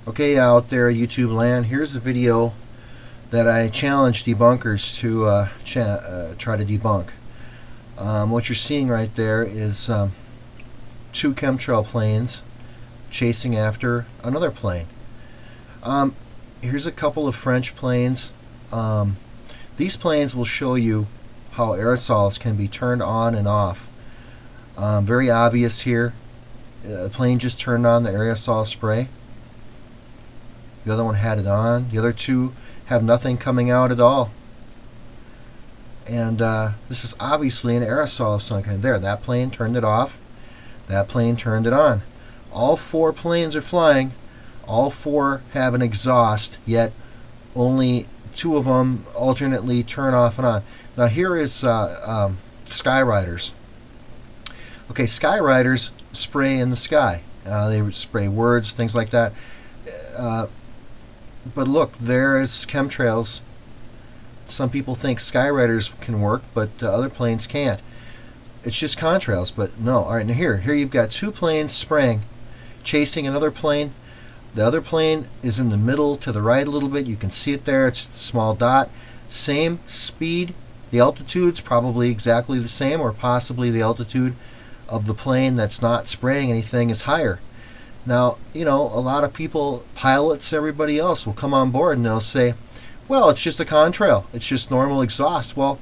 Okay, out there, YouTube land, here's a video that I challenge debunkers to try to debunk. What you're seeing right there is two chemtrail planes chasing after another plane. Here's a couple of French planes. These planes will show you how aerosols can be turned on and off. Very obvious here. The plane just turned on the aerosol spray. The other one had it on. The other two have nothing coming out at all. And this is obviously an aerosol of some kind. There, that plane turned it off. That plane turned it on. All four planes are flying. All four have an exhaust, yet only two of them alternately turn off and on. Now here is Skyriders. Okay, Skyriders spray in the sky. They spray words, things like that. But look, there is chemtrails. Some people think Skyriders can work, but other planes can't. It's just contrails, but no. All right, now here you've got two planes spraying, chasing another plane. The other plane is in the middle to the right a little bit. You can see it there. It's just a small dot. Same speed. The altitude's probably exactly the same, or possibly the altitude of the plane that's not spraying anything is higher. Now, you know, a lot of people, pilots, everybody else will come on board and they'll say, well, it's just a contrail. It's just normal exhaust. Well,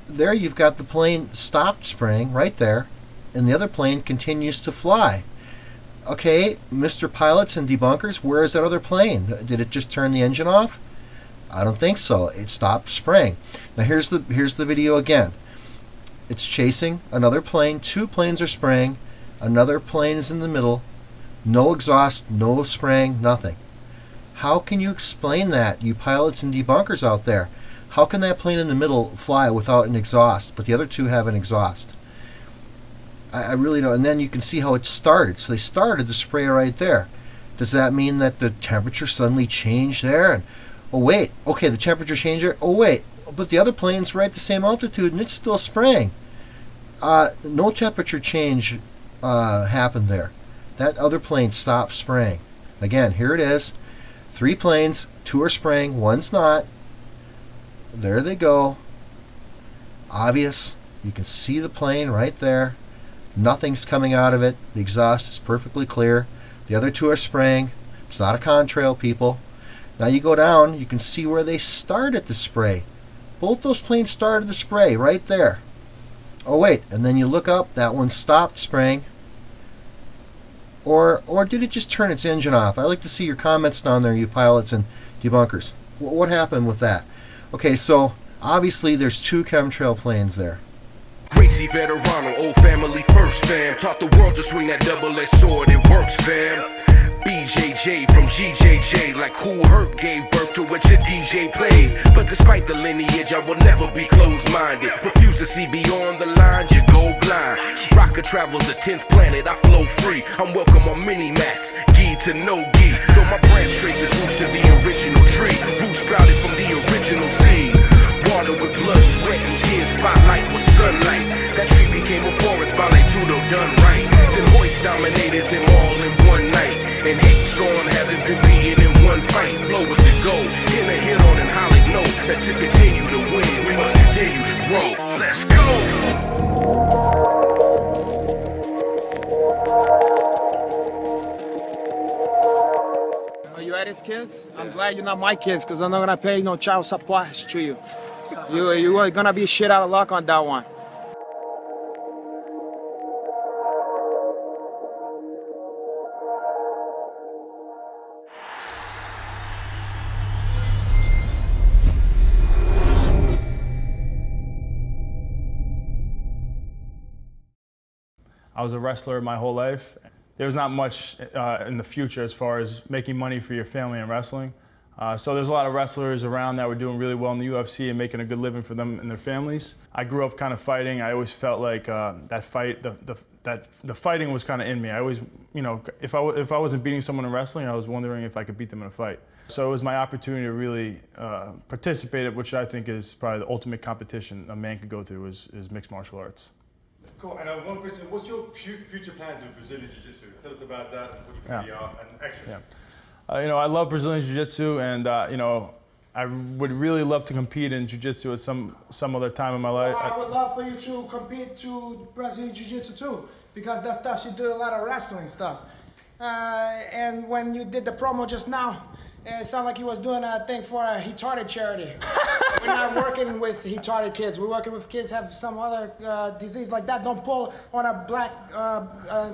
there you've got the plane stopped spraying right there, and the other plane continues to fly. Okay, Mr. Pilots and debunkers, where is that other plane? Did it just turn the engine off? I don't think so. It stopped spraying. Now here's the video again. It's chasing another plane. Two planes are spraying. Another plane is in the middle. No exhaust, no spraying, nothing. How can you explain that, you pilots and debunkers out there? How can that plane in the middle fly without an exhaust, but the other two have an exhaust? I really don't. And then you can see how it started. So they started the spray right there. Does that mean that the temperature suddenly changed there? And oh wait, okay, the temperature changed there. Oh wait, but the other plane's right at the same altitude and it's still spraying. No temperature change happened there. That other plane stopped spraying. Again, here it is. Three planes, two are spraying, one's not. There they go. Obvious. You can see the plane right there. Nothing's coming out of it. The exhaust is perfectly clear. The other two are spraying. It's not a contrail, people. Now you go down, you can see where they started to spray. Both those planes started to spray right there. Oh wait, and then you look up, that one stopped spraying. Or did it just turn its engine off? I'd like to see your comments down there, you pilots and debunkers. What happened with that? Okay, so obviously there's two chemtrail planes there. Gracie Veterano, old family first, fam. Taught the world to swing that double-edged sword, it works, fam. BJJ from GJJ, like Cool Herc gave birth to what your DJ plays. But despite the lineage, I will never be closed-minded. Refuse to see beyond the lines, you go blind. Rocket travels the 10th planet, I flow free. I'm welcome on mini-mats, gi to no gi. Though my branch traces roots to the original tree. Roots sprouted from the original seed. Water with blood, sweat, and tears, spotlight with sunlight. That tree became a forest, ballet tudo done right. Then Hoist dominated them all in one night. And hate song hasn't been beaten in one fight. Flow with the goal, in a hit on an holly note. That to continue to win, we must continue to grow. Let's go! You Eddie's kids? I'm glad you're not my kids, because I'm not gonna pay no child support to you. You are gonna be shit out of luck on that one. I was a wrestler my whole life. There's not much in the future as far as making money for your family in wrestling. So there's a lot of wrestlers around that were doing really well in the UFC and making a good living for them and their families. I grew up kind of fighting. I always felt like the fighting was kind of in me. I always, you know, if I wasn't beating someone in wrestling, I was wondering if I could beat them in a fight. So it was my opportunity to really participate at which I think is probably the ultimate competition a man could go through is mixed martial arts. Cool. And one question: what's your future plans with Brazilian Jiu-Jitsu? Tell us about that. What you can be and action. Yeah. I love Brazilian Jiu-jitsu, and I would really love to compete in Jiu-jitsu at some other time in my life. I would love for you to compete to Brazilian Jiu-Jitsu too, because that stuff, you do a lot of wrestling stuff. And when you did the promo just now, it sounded like he was doing a thing for a retarded charity. We're not working with retarded kids. We're working with kids have some other disease like that. Don't pull on a black,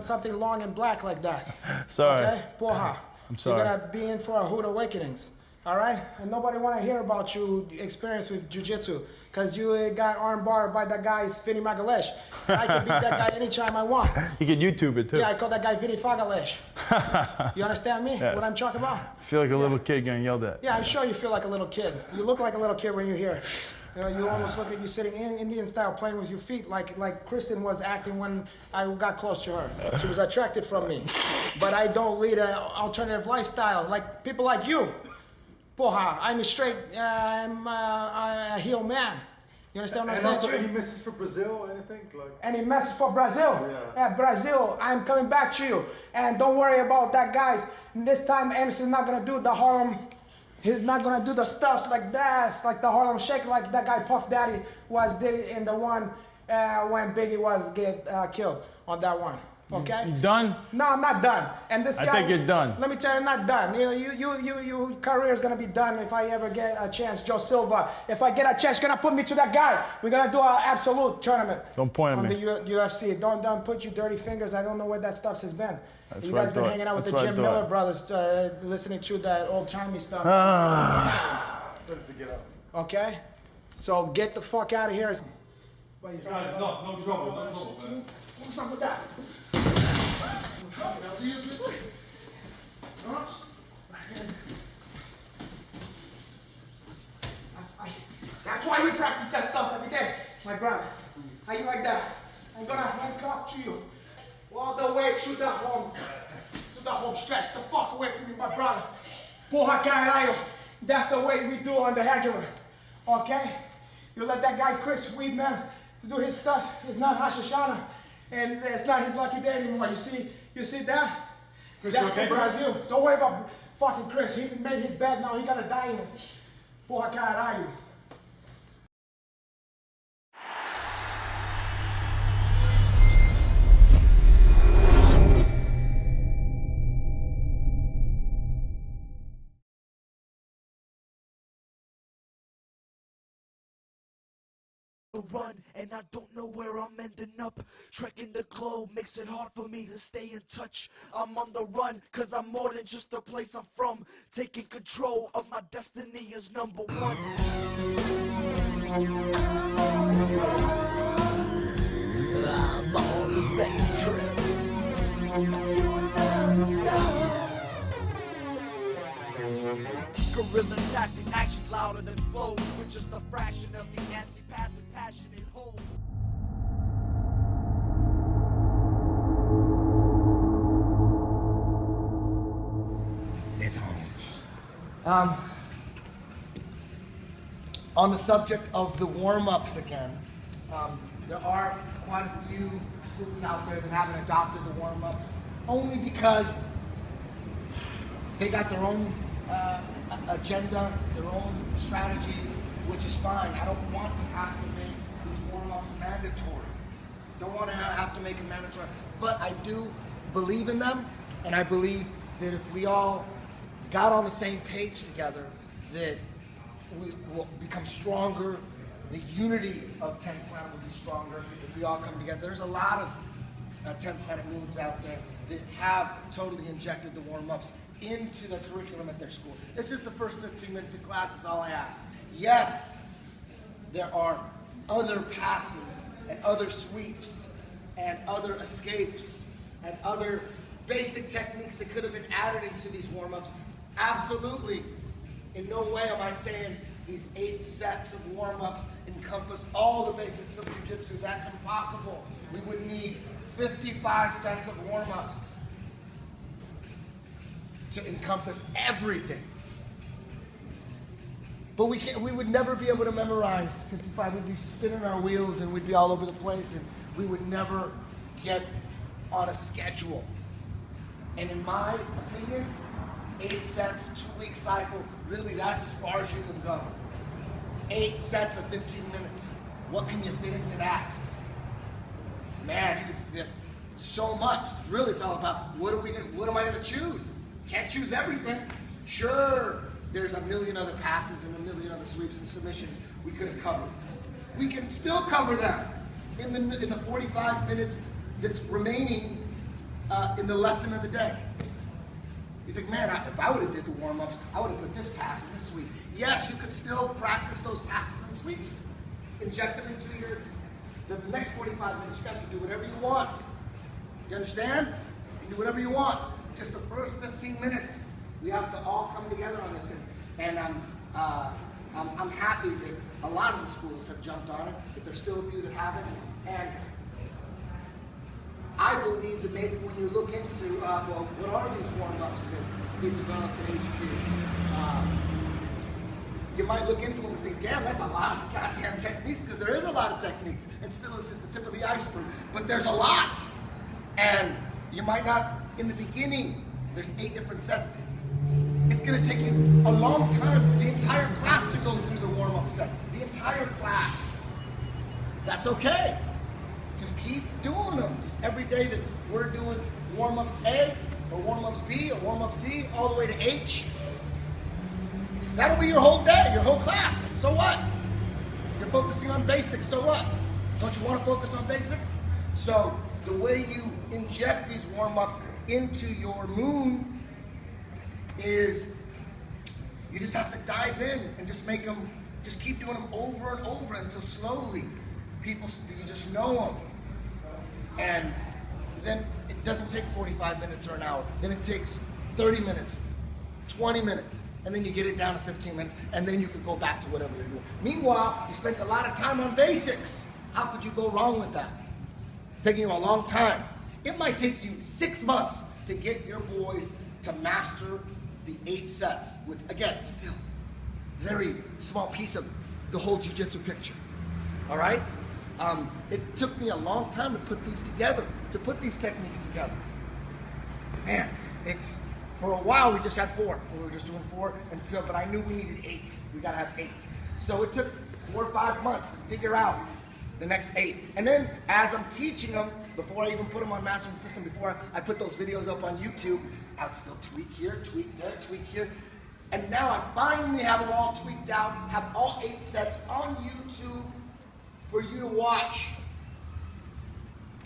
something long and black like that. Sorry. Okay? Porra. I'm sorry. You're gonna be in for a hood awakenings. All right? And nobody want to hear about your experience with jiu-jitsu, because you got armbarred by that guy's Vinny Magalesh. I can beat that guy anytime I want. You can YouTube it too. Yeah, I call that guy Vinny Fagalesh. You understand me? Yes. What I'm talking about? I feel like a little kid getting yelled at. Yeah, I'm sure you feel like a little kid. You look like a little kid when you're here. You almost look like you're sitting in Indian style playing with your feet like Kristen was acting when I got close to her. She was attracted from me. But I don't lead an alternative lifestyle like people like you. Porra, I'm straight, I'm a heel man. You understand what I'm saying? And also, any message for Brazil or anything? Any message for Brazil? Yeah. Brazil, I'm coming back to you. And don't worry about that, guys. This time, Anderson's not gonna do the Harlem. He's not gonna do the stuff like that, like the Harlem Shake, like that guy Puff Daddy did it in the one when Biggie was killed on that one. Okay? You done? No, I'm not done. And this guy, I think you're done. Let me tell you, I'm not done. Your career is gonna be done if I ever get a chance. Joe Silva, if I get a chance, you're gonna put me to that guy. We're gonna do an absolute tournament. Don't point at on me. the UFC. Don't put your dirty fingers. I don't know where that stuff has been. That's you what I guys been thought. hanging out with That's the what I Jim thought. Miller brothers, listening to that old-timey stuff. Okay? So get the fuck out of here. Guys, no trouble, man. What's up with that? That's why we practice that stuff every day, my brother. How you like that? I'm gonna handcuff to you all the way to the home stretch. The fuck away from me, my brother. Porra caralho. That's the way we do on the regular. Okay? You let that guy Chris Weedman to do his stuff. It's not Hashoshana, and it's not his lucky day anymore. You see that? Chris, That's you okay, for Brazil. Chris? Don't worry about fucking Chris. He made his bed now. He gotta die in it. Porra caralho. Run and I don't know where I'm ending up. Trekking the globe makes it hard for me to stay in touch. I'm on the run cause I'm more than just the place I'm from. Taking control of my destiny is number one. I'm on a space trip to another side. Guerrilla tactics, actions louder than flows, with just a fraction of the anti-passive passionate hold. It's home. On the subject of the warm-ups again, there are quite a few schools out there that haven't adopted the warm-ups only because they got their own agenda, their own strategies, which is fine. I don't want to have to make these warm-ups mandatory. Don't want to have to make them mandatory. But I do believe in them, and I believe that if we all got on the same page together, that we will become stronger. The unity of 10 Planet will be stronger if we all come together. There's a lot of 10 Planet moves out there that have totally injected the warm-ups into the curriculum at their school. It's just the first 15 minutes of class is all I ask. Yes, there are other passes and other sweeps and other escapes and other basic techniques that could have been added into these warm-ups. Absolutely. In no way am I saying these 8 sets of warm-ups encompass all the basics of jiu-jitsu. That's impossible. We would need 55 sets of warm-ups to encompass everything. But we would never be able to memorize 55. We'd be spinning our wheels and we'd be all over the place and we would never get on a schedule. And in my opinion, 8 sets, 2-week cycle. Really, that's as far as you can go. 8 sets of 15 minutes. What can you fit into that? Man, you can fit so much. Really, it's all about what am I gonna choose? Can't choose everything. Sure, there's a million other passes and a million other sweeps and submissions we could have covered. We can still cover them in the 45 minutes that's remaining in the lesson of the day. You think, man, if I would have did the warm-ups, I would have put this pass and this sweep. Yes, you could still practice those passes and sweeps. Inject them into the next 45 minutes. You guys can do whatever you want. You understand? You can do whatever you want. Just the first 15 minutes, we have to all come together on this. And I'm happy that a lot of the schools have jumped on it, but there's still a few that haven't. And I believe that maybe when you look into, well, what are these warm-ups that they developed at HQ? You might look into them and think, damn, that's a lot of goddamn techniques, because there is a lot of techniques, and still it's just the tip of the iceberg. But there's a lot. And you might not, in the beginning, there's 8 different sets. It's gonna take you a long time, the entire class to go through the warm-up sets. The entire class. That's okay. Just keep doing them. Just every day that we're doing warm-ups A, or warm-ups B, or warm-up C, all the way to H. That'll be your whole day, your whole class. So what? You're focusing on basics, so what? Don't you want to focus on basics? So the way you inject these warm-ups into your moon is you just have to dive in and just make them, just keep doing them over and over until slowly you just know them. And then it doesn't take 45 minutes or an hour. Then it takes 30 minutes, 20 minutes, and then you get it down to 15 minutes, and then you can go back to whatever you're doing. Meanwhile, you spent a lot of time on basics. How could you go wrong with that? It's taking you a long time. It might take you 6 months to get your boys to master the 8 sets with, again, still very small piece of the whole jiu-jitsu picture. All right? It took me a long time to put these together, to put these techniques together. Man, for a while we just had 4. We were just doing 4 but I knew we needed 8. We gotta have 8. So it took 4 or 5 months to figure out the next 8. And then as I'm teaching them, before I even put them on Mastering the System, before I put those videos up on YouTube, I would still tweak here, tweak there, tweak here. And now I finally have them all tweaked out, have all 8 sets on YouTube for you to watch.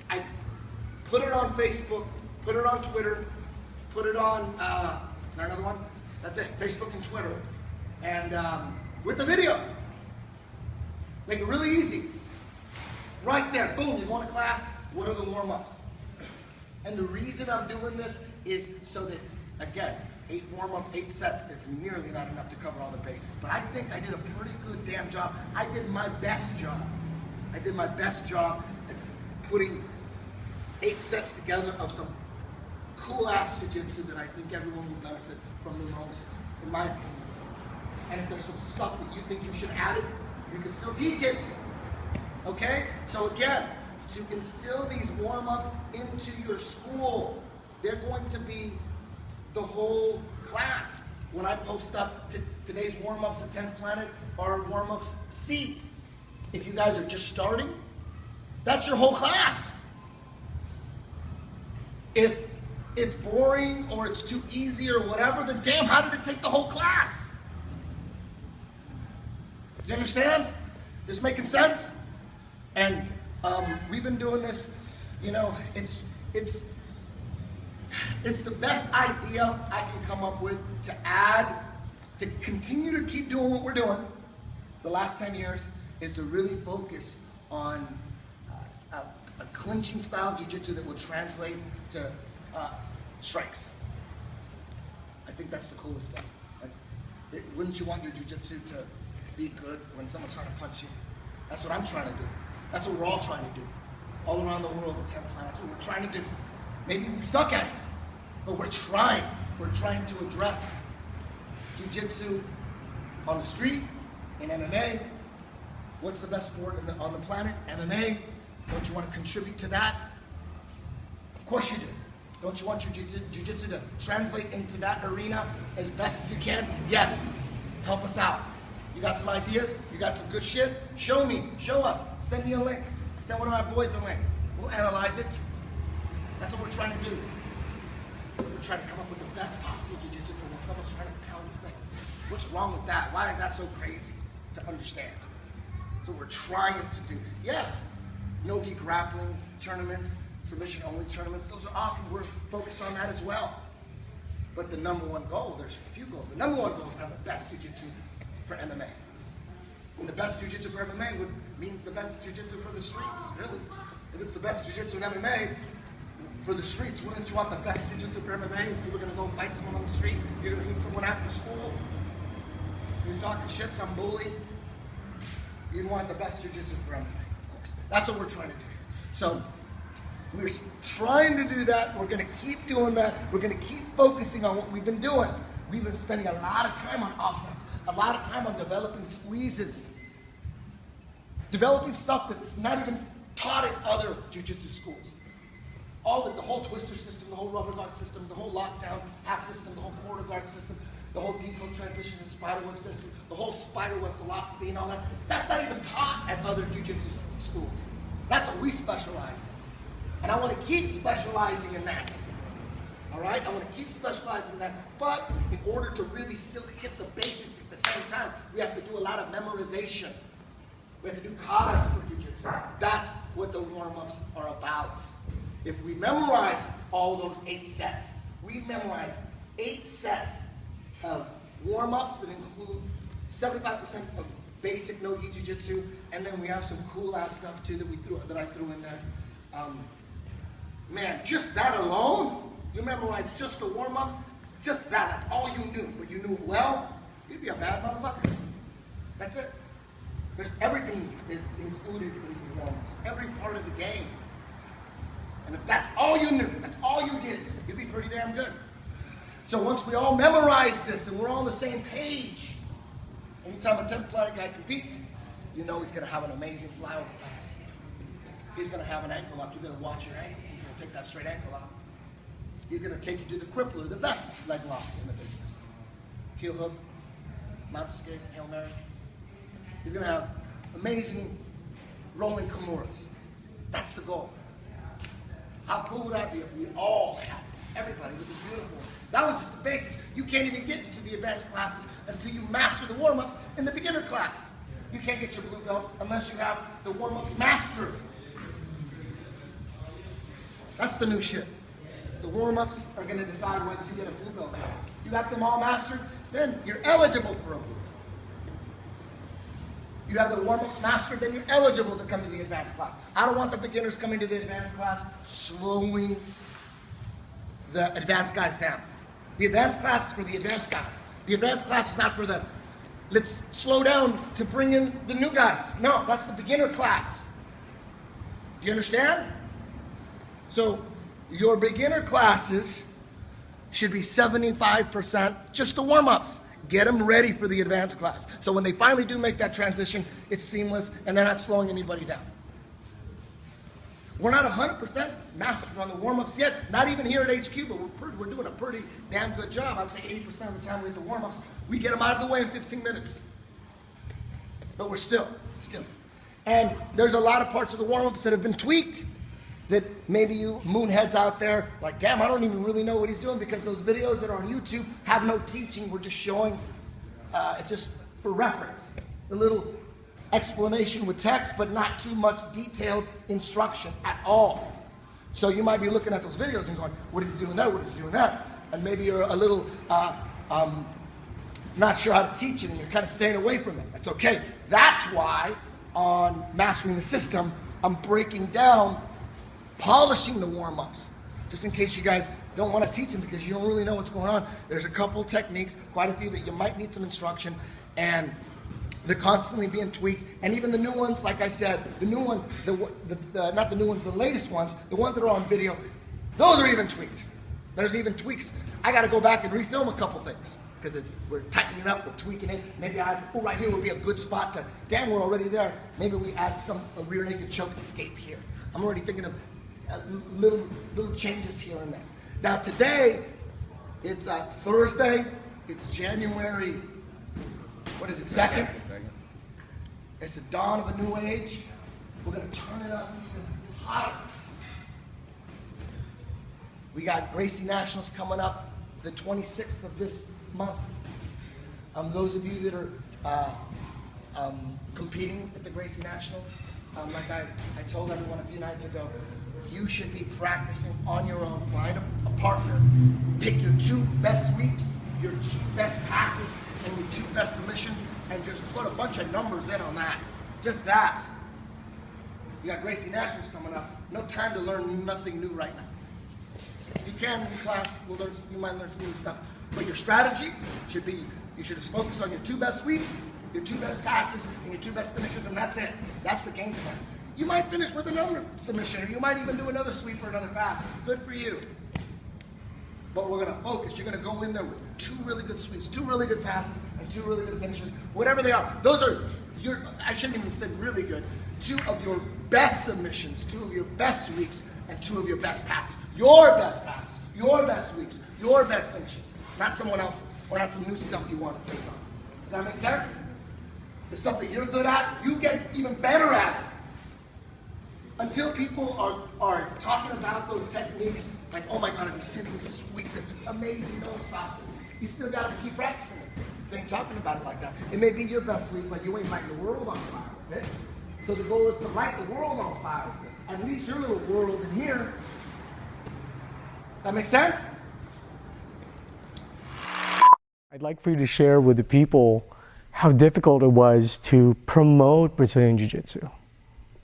I put it on Facebook, put it on Twitter, put it on, is there another one? That's it, Facebook and Twitter. And with the video. Make it really easy. Right there, boom, you want a class, what are the warm-ups? And the reason I'm doing this is so that, again, 8 warm-up, 8 sets is nearly not enough to cover all the basics. But I think I did a pretty good damn job. I did my best job. I did my best job at putting 8 sets together of some cool-ass jiu-jitsu that I think everyone will benefit from the most, in my opinion. And if there's some stuff that you think you should add it, you can still teach it. Okay? So again, to instill these warm-ups into your school, they're going to be the whole class. When I post up today's warm-ups at 10th Planet or warm-ups C, if you guys are just starting, that's your whole class. If it's boring or it's too easy or whatever, then damn, how did it take the whole class? You understand? Is this making sense? And we've been doing this, you know, it's the best idea I can come up with to add, to continue to keep doing what we're doing the last 10 years, is to really focus on a clinching style of jiu-jitsu that will translate to strikes. I think that's the coolest thing. Like, wouldn't you want your jiu-jitsu to be good when someone's trying to punch you? That's what I'm trying to do. That's what we're all trying to do. All around the world with 10 Planet, that's what we're trying to do. Maybe we suck at it, but we're trying. We're trying to address jiu-jitsu on the street, in MMA. What's the best sport on the planet? MMA. Don't you want to contribute to that? Of course you do. Don't you want your jiu-jitsu to translate into that arena as best as you can? Yes. Help us out. You got some ideas? You got some good shit? Show me. Show us. Send me a link. Send one of my boys a link. We'll analyze it. That's what we're trying to do. We're trying to come up with the best possible jiu-jitsu for when someone's trying to pound your face. What's wrong with that? Why is that so crazy to understand? That's what we're trying to do. Yes, no-gi grappling tournaments, submission-only tournaments, those are awesome. We're focused on that as well. But the number one goal, there's a few goals. The number one goal is to have the best jiu-jitsu for MMA. And the best jiu-jitsu for MMA means the best jiu-jitsu for the streets, really. If it's the best jiu-jitsu in MMA for the streets, wouldn't you want the best jiu-jitsu for MMA? You were gonna go fight someone on the street, you're gonna meet someone after school, he's talking shit, some bully. You'd want the best jiu-jitsu for MMA, of course. That's what we're trying to do here. So, we're trying to do that. We're going to keep doing that. We're going to keep focusing on what we've been doing. We've been spending a lot of time on offense, a lot of time on developing squeezes, developing stuff that's not even taught at other jiu-jitsu schools. The whole twister system, the whole rubber guard system, the whole lockdown half system, the whole quarter guard system, the whole deep hook transition and spider web system, the whole spider web philosophy and all that. That's not even taught at other jiu-jitsu schools. That's what we specialize in. And I want to keep specializing in that. All right? I want to keep specializing in that. But in order to really still hit the basics at the same time, we have to do a lot of memorization. We have to do katas for jiu-jitsu. That's what the warm-ups are about. If we memorize all those 8 sets, we memorize 8 sets of warm-ups that include 75% of basic no-gi jiu-jitsu, and then we have some cool-ass stuff too that I threw in there. Man, just that alone, you memorize just the warm-ups, just that's all you knew. But you knew it well, you'd be a bad motherfucker. That's it. Everything is included in the warm-ups, every part of the game. And if that's all you knew, that's all you did, you'd be pretty damn good. So once we all memorize this and we're all on the same page, anytime a 10th planet guy competes, you know he's going to have an amazing flyover pass. He's going to have an ankle lock. You better watch your ankles. He's going to take that straight ankle lock. He's going to take you to the crippler, the best leg lock in the business. Heel hook, mount escape, Hail Mary. He's going to have amazing rolling kimuras. That's the goal. How cool would that be if we all had everybody with a uniform? That was just the basics. You can't even get into the advanced classes until you master the warm-ups in the beginner class. You can't get your blue belt unless you have the warm-ups mastered. That's the new shit. The warm-ups are going to decide whether you get a blue belt or not. You got them all mastered, then you're eligible for a blue belt. You have the warm-ups mastered, then you're eligible to come to the advanced class. I don't want the beginners coming to the advanced class slowing the advanced guys down. The advanced class is for the advanced guys. The advanced class is not for the, let's slow down to bring in the new guys. No, that's the beginner class. Do you understand? So your beginner classes should be 75% just the warm-ups. Get them ready for the advanced class. So when they finally do make that transition, it's seamless and they're not slowing anybody down. We're not 100% mastered on the warm-ups yet, not even here at HQ, but we're doing a pretty damn good job. I'd say 80% of the time we hit the warm-ups, we get them out of the way in 15 minutes. But we're still. And there's a lot of parts of the warm-ups that have been tweaked that maybe you moonheads out there, like, damn, I don't even really know what he's doing because those videos that are on YouTube have no teaching. We're just showing, it's just for reference. A little explanation with text, but not too much detailed instruction at all. So you might be looking at those videos and going, what is he doing there? What is he doing there? And maybe you're a little not sure how to teach it and you're kind of staying away from it. That's okay. That's why on Mastering the System, I'm breaking down polishing the warm-ups, just in case you guys don't want to teach them because you don't really know what's going on. There's a couple techniques, quite a few that you might need some instruction, and they're constantly being tweaked. And even the new ones, like I said, the new ones, not the new ones, the latest ones, the ones that are on video, those are even tweaked. There's even tweaks. I got to go back and refilm a couple things because we're tightening it up, we're tweaking it. Maybe right here would be a good spot to, damn, we're already there. Maybe we add a rear naked choke escape here. I'm already thinking of little changes here and there. Now today, it's Thursday, it's January, what is it, 2nd? It's the dawn of a new age. We're gonna turn it up even hotter. We got Gracie Nationals coming up the 26th of this month. Those of you that are competing at the Gracie Nationals, like I told everyone a few nights ago, you should be practicing on your own. Find a partner, pick your 2 best sweeps, your 2 best passes, and your 2 best submissions, and just put a bunch of numbers in on that. Just that. You got Gracie Nationals coming up. No time to learn nothing new right now. If you can in class, you might learn some new stuff. But your strategy should be, you should just focus on your 2 best sweeps, your 2 best passes, and your 2 best finishes, and that's it. That's the game plan. You might finish with another submission, or you might even do another sweep or another pass. Good for you. But we're gonna focus. You're gonna go in there with 2 really good sweeps, 2 really good passes, and 2 really good finishes, whatever they are. Those are I shouldn't even say really good, 2 of your best submissions, 2 of your best sweeps, and 2 of your best passes. Your best passes, your best sweeps, your best finishes. Not someone else's, or not some new stuff you want to take on. Does that make sense? The stuff that you're good at, you get even better at it. Until people are talking about those techniques, like, oh my God, I've been sitting sweep, it's amazing, no stops it. You still gotta keep practicing it. They ain't talking about it like that. It may be your best sweep, but you ain't lighting the world on fire with it. So the goal is to light the world on fire with it. At least your little world in here. Does that make sense? I'd like for you to share with the people how difficult it was to promote Brazilian Jiu-Jitsu.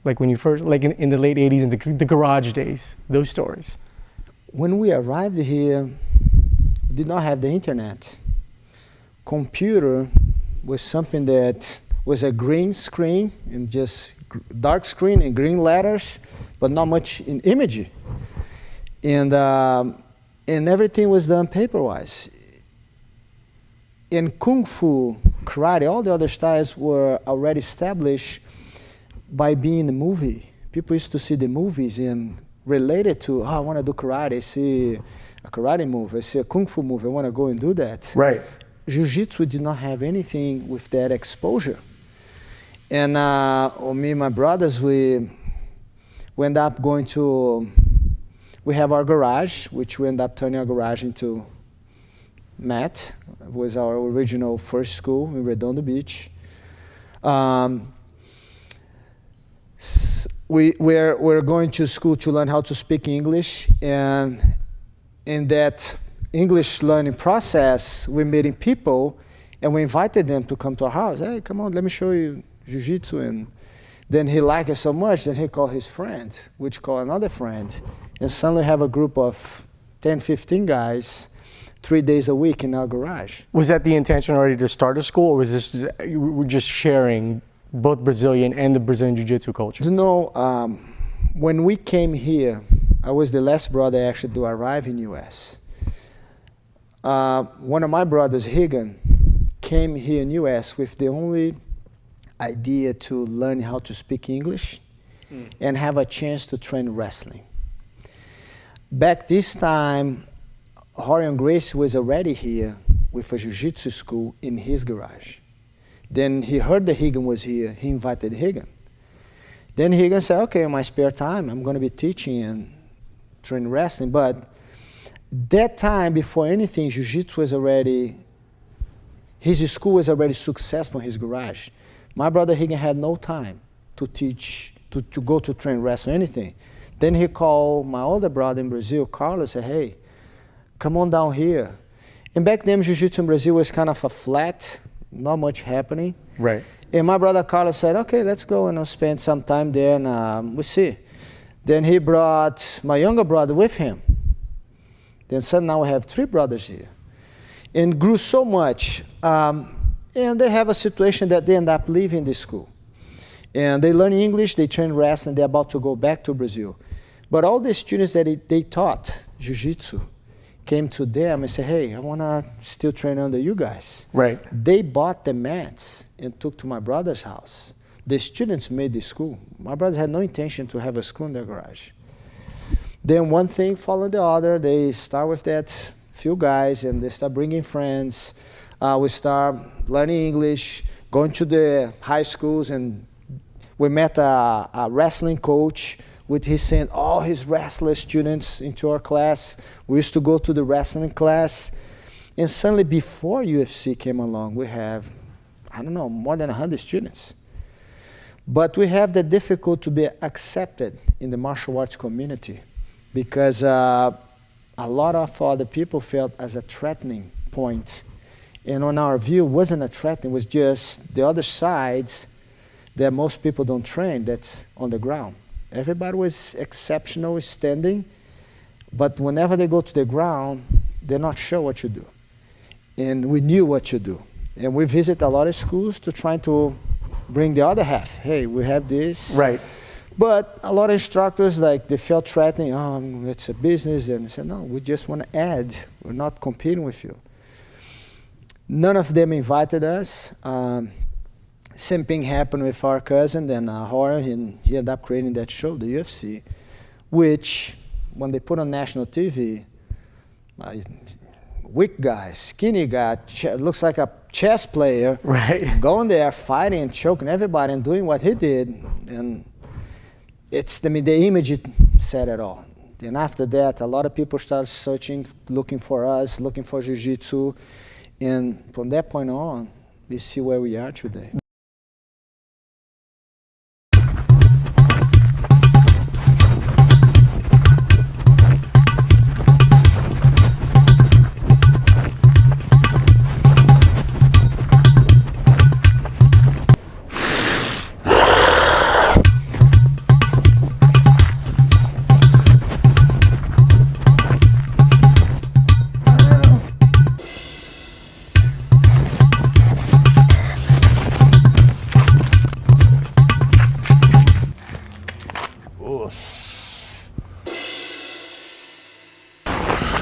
Like when you first, like in the late 80s and the garage days, those stories. When we arrived here, we did not have the internet. Computer was something that was a green screen and just dark screen and green letters, but not much in image. And everything was done paper-wise. In Kung Fu, Karate, all the other styles were already established by being in the movie. People used to see the movies and relate it to, oh, I want to do karate. I see a karate move, I see a Kung Fu move, I want to go and do that. Right. Jiu-Jitsu did not have anything with that exposure. And me and my brothers, we end up going to, we have our garage, which we end up turning our garage into mat. It was our original first school in Redondo Beach. We're going to school to learn how to speak English, and in that English learning process, we're meeting people, and we invited them to come to our house. Hey, come on, let me show you Jiu-Jitsu. And then he liked it so much that he called his friend, which called another friend, and suddenly have a group of 10, 15 guys 3 days a week in our garage. Was that the intention already to start a school, or was this you were just sharing both Brazilian and the Brazilian Jiu-Jitsu culture? You know, when we came here, I was the last brother actually to arrive in U.S. One of my brothers, Higan, came here in U.S. with the only idea to learn how to speak English and have a chance to train wrestling. Back this time, Horion Gracie was already here with a jiu-jitsu school in his garage. Then he heard that Higan was here, he invited Higan. Then Higan said, okay, in my spare time, I'm gonna be teaching and training wrestling. But that time, before anything, jiu-jitsu was already, his school was already successful in his garage. My brother Higan had no time to teach, to go to train wrestling, anything. Then he called my older brother in Brazil, Carlos, said, hey, come on down here. And back then, jiu-jitsu in Brazil was kind of a flat, not much happening. Right. And my brother Carlos said, okay, let's go and I'll spend some time there and we'll see. Then he brought my younger brother with him. Then suddenly now we have 3 brothers here. And grew so much. And they have a situation that they end up leaving the school. And they learn English, they train wrestling, they're about to go back to Brazil. But all the students that they taught jiu-jitsu came to them and said, hey, I want to still train under you guys. Right. They bought the mats and took to my brother's house. The students made the school. My brothers had no intention to have a school in their garage. Then one thing followed the other. They start with that few guys, and they start bringing friends. We start learning English, going to the high schools, and we met a wrestling coach. He sent all his wrestler students into our class. We used to go to the wrestling class. And suddenly, before UFC came along, we have, I don't know, more than 100 students. But we have the difficulty to be accepted in the martial arts community because a lot of other people felt as a threatening point. And on our view, it wasn't a threat, it was just the other side that most people don't train, that's on the ground. Everybody was exceptional standing, but whenever they go to the ground, they're not sure what to do. And we knew what to do. And we visit a lot of schools to try to bring the other half. Hey, we have this. Right. But a lot of instructors, like, they felt threatening. Oh, it's a business. And I said, no, we just want to add. We're not competing with you. None of them invited us. Same thing happened with our cousin, then Horror, and he ended up creating that show, the UFC, which, when they put on national TV, weak guy, skinny guy, looks like a chess player, right, going there, fighting and choking everybody and doing what he did, and it's, I mean, the image it said it all. And after that, a lot of people started searching, looking for us, looking for Jiu-Jitsu, and from that point on, we see where we are today.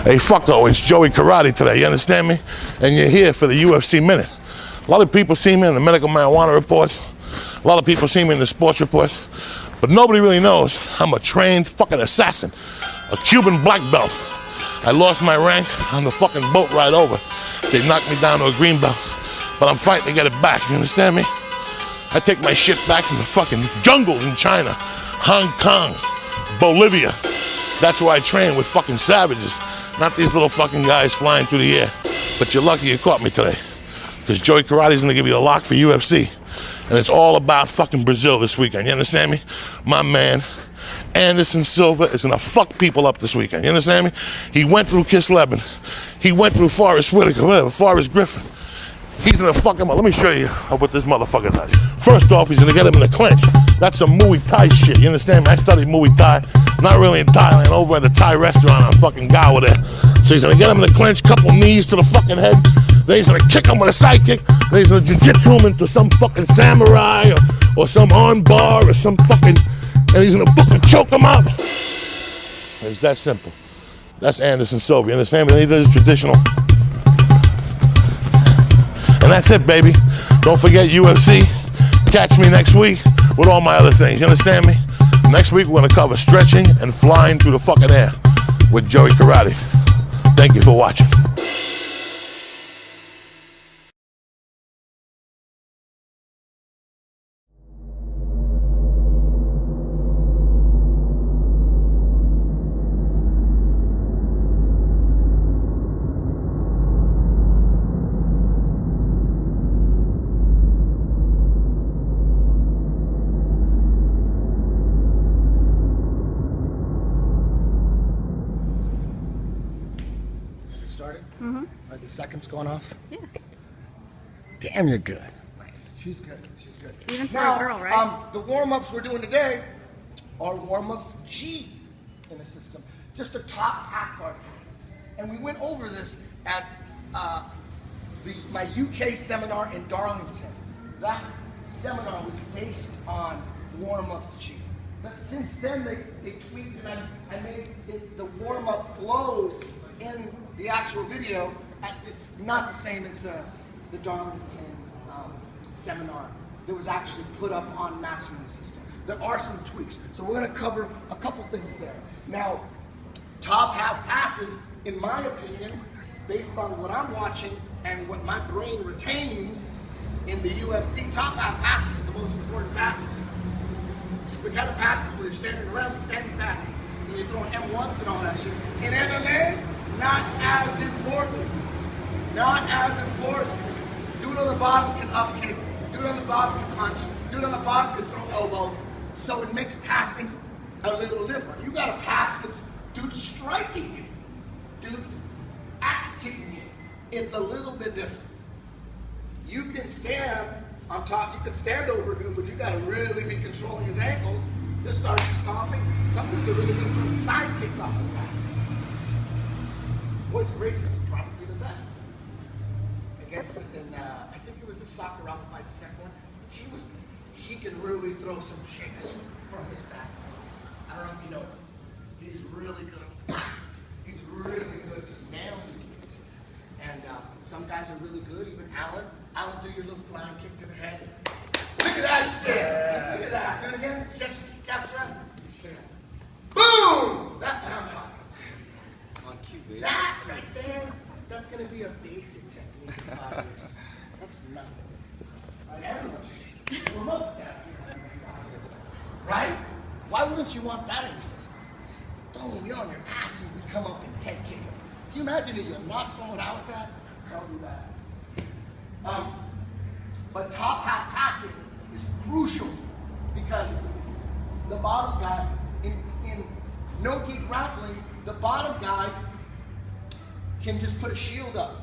Hey, fucko, it's Joey Karate today, you understand me? And you're here for the UFC Minute. A lot of people see me in the medical marijuana reports. A lot of people see me in the sports reports. But nobody really knows I'm a trained fucking assassin, a Cuban black belt. I lost my rank on the fucking boat ride over. They knocked me down to a green belt, but I'm fighting to get it back, you understand me? I take my shit back from the fucking jungles in China, Hong Kong, Bolivia. That's where I train with fucking savages. Not these little fucking guys flying through the air. But you're lucky you caught me today. Because Joey Karate's gonna give you the lock for UFC. And it's all about fucking Brazil this weekend, you understand me? My man, Anderson Silva, is gonna fuck people up this weekend, you understand me? He went through Kisleban. He went through Forrest Whitaker, whatever, Forrest Griffin. He's gonna fuck him up. Let me show you what this motherfucker does. First off, he's gonna get him in a clinch. That's some Muay Thai shit, you understand me? I studied Muay Thai, not really in Thailand, over at the Thai restaurant on fucking Gower there. So he's gonna get him in the clinch, couple knees to the fucking head. Then he's gonna kick him with a side kick. Then he's gonna jiu-jitsu him into some fucking samurai or some arm bar or some fucking, and he's gonna fucking choke him up. It's that simple. That's Anderson Silva, you understand me? Then he does traditional. And that's it, baby. Don't forget UFC. Catch me next week with all my other things. You understand me? Next week, we're going to cover stretching and flying through the fucking air with Joey Karate. Thank you for watching. Are the seconds going off? Yes. Damn, you're good. She's good. She's good. Even for now, a girl, right? The warm-ups we're doing today are warm-ups G in the system. Just the top half guard passes. And we went over this at my UK seminar in Darlington. That seminar was based on warm-ups G. But since then, they tweaked and I made the warm-up flows in the actual video. It's not the same as the Darlington seminar that was actually put up on Mastering the System. There are some tweaks. So we're going to cover a couple things there. Now, top half passes, in my opinion, based on what I'm watching and what my brain retains in the UFC, top half passes are the most important passes. The kind of passes where you're standing around, the standing passes, and you're throwing M1s and all that shit. In MMA, not as important. Not as important. Dude on the bottom can up kick. Dude on the bottom can punch. Dude on the bottom can throw elbows. So it makes passing a little different. You gotta pass with dudes striking you. Dudes axe kicking you. It's a little bit different. You can stand on top, you can stand over a dude, but you gotta really be controlling his ankles. Just start stomping. Some dudes are really good throwing side kicks off the back. Royce Gracie is probably the best. Against it in, I think it was the Sakuraba fight, the second one. He can really throw some kicks from his back. I don't know if you noticed. He's really good. He's really good just nailing kicks. And some guys are really good, even Alan. Alan, do your little flying kick to the head. Look at that shit! Look at that. Do it again. Capture that. Boom! That's what I'm talking about. On cue, baby. That right there, that's going to be a basic technique in 5 years. That's nothing. Right, everyone should promote that. Right? Why wouldn't you want that in your system? Boom, you're on your ass and you come up and head kick him. Can you imagine if you knock someone out with that? Don't do that. But top half passing is crucial because the bottom guy, in no-gi grappling, the bottom guy can just put a shield up.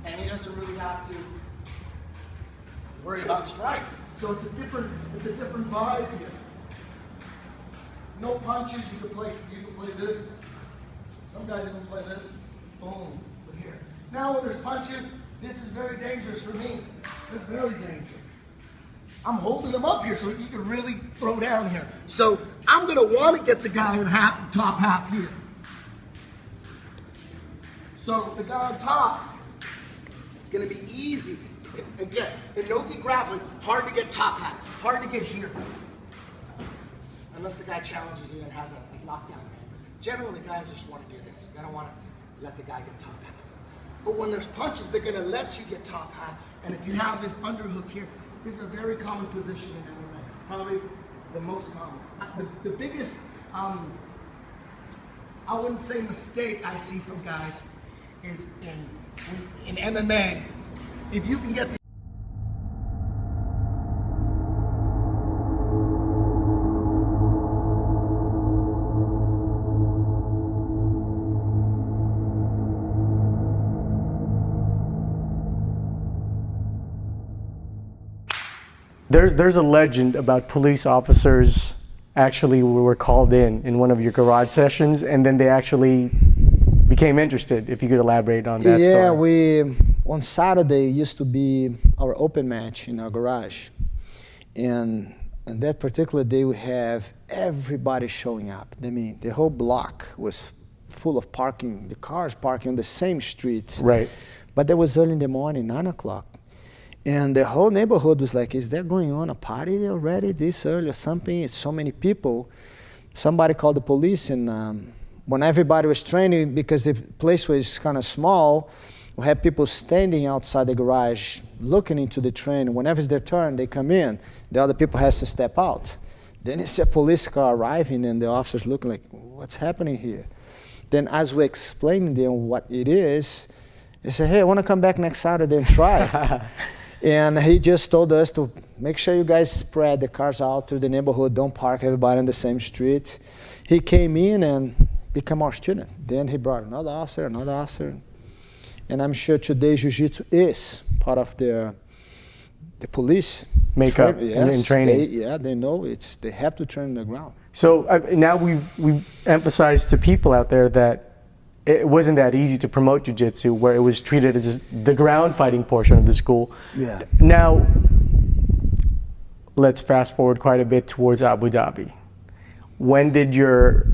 And he doesn't really have to worry about strikes. So it's a different vibe here. No punches, you can play this. Some guys even play this. Boom, but here. Now when there's punches, this is very dangerous for me. It's very dangerous. I'm holding him up here so you can really throw down here. So I'm gonna want to get the guy in top half here. So the guy on top, it's gonna be easy. Again, in no-gi grappling, hard to get top half, hard to get here. Unless the guy challenges you and has a knockdown. Generally, guys just want to do this. They don't want to let the guy get top half. But when there's punches, they're going to let you get top half. And if you have this underhook here, this is a very common position in MMA. Probably the most common. The biggest, I wouldn't say mistake I see from guys is in MMA, if you can get the There's a legend about police officers actually were called in one of your garage sessions, and then they actually became interested. If you could elaborate on that story. Yeah, we on Saturday used to be our open match in our garage, and that particular day we have everybody showing up. I mean, the whole block was full of parking, the cars parking on the same street. Right. But that was early in the morning, 9 o'clock. And the whole neighborhood was like, is there going on a party already this early or something? It's so many people. Somebody called the police, and when everybody was training, because the place was kind of small, we had people standing outside the garage looking into the train. Whenever it's their turn, they come in. The other people has to step out. Then it's a police car arriving, and the officers looking like, what's happening here? Then as we explain to them what it is, they say, hey, I want to come back next Saturday and try. And he just told us to make sure you guys spread the cars out through the neighborhood, don't park everybody on the same street. He came in and became our student. Then he brought another officer. And I'm sure today Jiu-Jitsu is part of the police makeup and training. They know they have to train on the ground. So now we've emphasized to people out there that it wasn't that easy to promote jiu-jitsu, where it was treated as the ground fighting portion of the school. Yeah. Now, let's fast forward quite a bit towards Abu Dhabi. When did your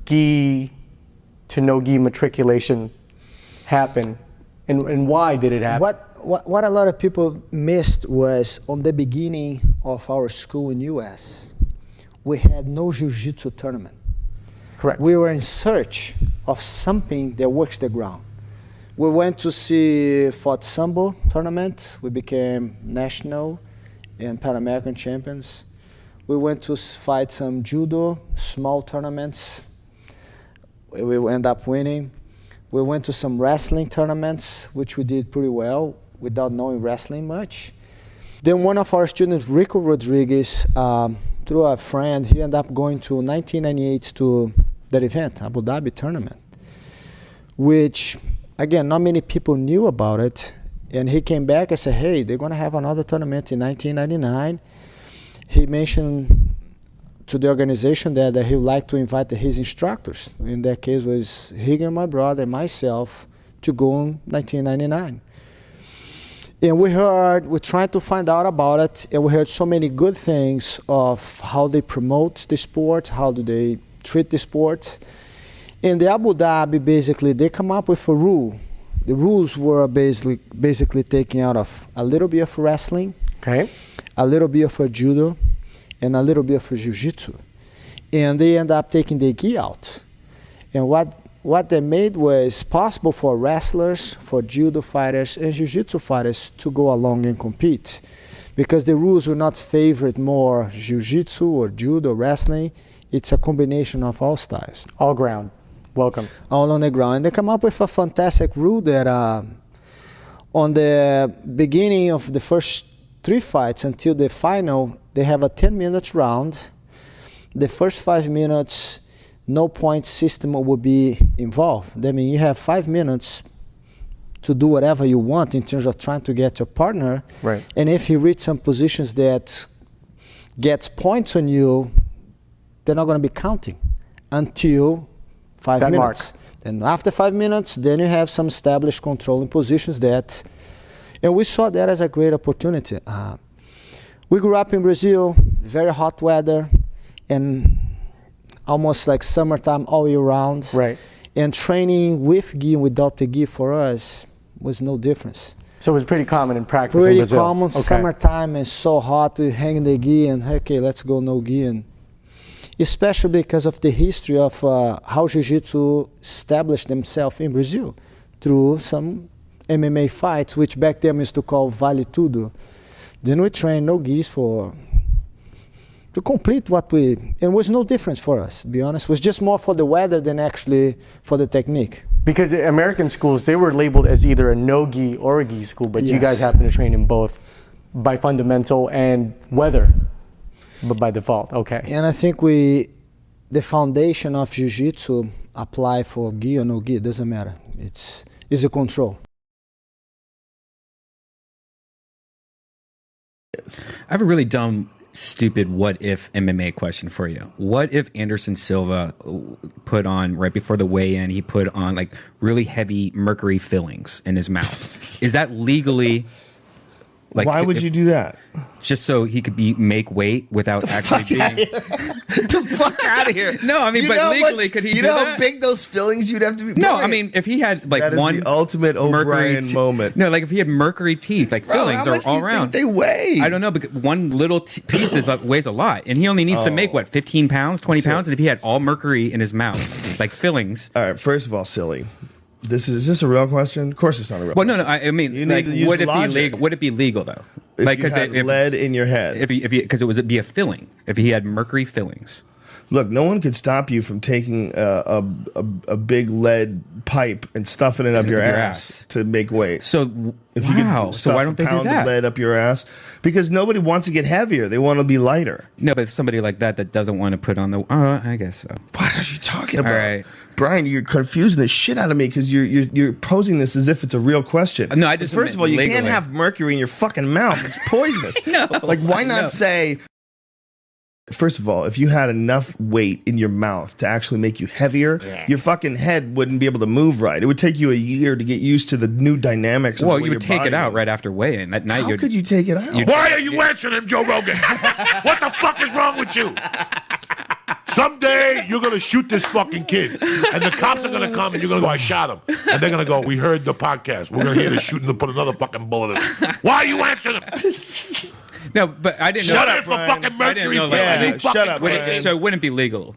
gi to no gi matriculation happen, and why did it happen? What a lot of people missed was on the beginning of our school in US, we had no jiu-jitsu tournament. Correct. We were in search of something that works the ground. We went to see Fort Sambo tournament. We became national and Pan American champions. We went to fight some judo, small tournaments. We ended up winning. We went to some wrestling tournaments, which we did pretty well without knowing wrestling much. Then one of our students, Rico Rodriguez, through a friend, he ended up going to 1998 to that event, Abu Dhabi tournament, which, again, not many people knew about it. And he came back and said, hey, they're going to have another tournament in 1999. He mentioned to the organization that he would like to invite his instructors. In that case was Higgin, my brother, and myself, to go in 1999. And we tried to find out about it, and we heard so many good things of how they promote the sport, how do they treat the sport. In the Abu Dhabi, basically, they come up with a rule. The rules were basically taken out of a little bit of wrestling, okay, a little bit of judo, and a little bit of jiu-jitsu. And they end up taking the gi out. And what they made was possible for wrestlers, for judo fighters, and jiu-jitsu fighters to go along and compete. Because the rules will not favor more jiu-jitsu or judo, wrestling. It's a combination of all styles. All ground. Welcome. All on the ground. And they come up with a fantastic rule that on the beginning of the first 3 fights until the final, they have a 10-minute round. The first 5 minutes, no point system will be involved. That means you have 5 minutes to do whatever you want in terms of trying to get your partner. Right. And if you reach some positions that gets points on you, they're not going to be counting until 5 that minutes. Mark. Then after 5 minutes, then you have some established controlling positions that, and we saw that as a great opportunity. We grew up in Brazil, very hot weather, and almost like summertime all year round. Right. And training with gi and without the gi for us was no difference. So it was pretty common in practice Pretty in Brazil. common. Okay. Summertime is so hot, we hang the gi and okay, let's go no gi. And especially because of the history of how jiu-jitsu established themselves in Brazil through some MMA fights, which back then we used to call vale tudo. Then we trained no gis to complete what we, and it was no difference for us, to be honest. It was just more for the weather than actually for the technique. Because the American schools, they were labeled as either a no-gi or a gi school, but you guys happen to train in both by fundamental and weather, but by default, okay. And I think the foundation of jiu-jitsu apply for gi or no gi, it doesn't matter. It's a control. I have a really dumb, stupid what if MMA question for you. What if Anderson Silva put on, right before the weigh-in, he put on like really heavy mercury fillings in his mouth? Is that legally... Like, why would you do that? Just so he could make weight without actually being... The fuck out of here. No, I mean, but legally, could he do that? You know how big those fillings you'd have to be putting? No, I mean, if he had like that is one... the ultimate O'Brien moment. No, like if he had mercury teeth, like fillings are all around. Think they weigh? I don't know, but one little piece weighs a lot. And he only needs to make, what, 15 pounds, 20 pounds? And if he had all mercury in his mouth, like fillings... All right, first of all, silly. Is this a real question? Of course, it's not a real. Well, no. I mean, like, would it be legal? Would it be legal though? If like, you had lead in your head. If because it would be a filling. If he had mercury fillings. Look, no one could stop you from taking a big lead pipe and stuffing it up your ass to make weight. So if you could so why don't they do pound that? Of lead up your ass, because nobody wants to get heavier; they want to be lighter. No, but if somebody like that doesn't want to put on the, I guess so. What are you talking about? All right. Brian, you're confusing the shit out of me because you're posing this as if it's a real question. No, I just first of all, you legally. can't have mercury in your fucking mouth. It's poisonous. No, like why not say? First of all, if you had enough weight in your mouth to actually make you heavier, your fucking head wouldn't be able to move right. It would take you a year to get used to the new dynamics. Well, of the way you would your take it body out moves. right after weigh-in. At night, How could you take it out? Why are you answering him, Joe Rogan? What the fuck is wrong with you? Someday you're gonna shoot this fucking kid, and the cops are gonna come, and you're gonna go, "I shot him," and they're gonna go, "We heard the podcast. We're gonna hear the shooting and put another fucking bullet in him." Why are you answering him? No, but I didn't know. Shut up for fucking mercury. I didn't know, shut up, so it wouldn't be legal.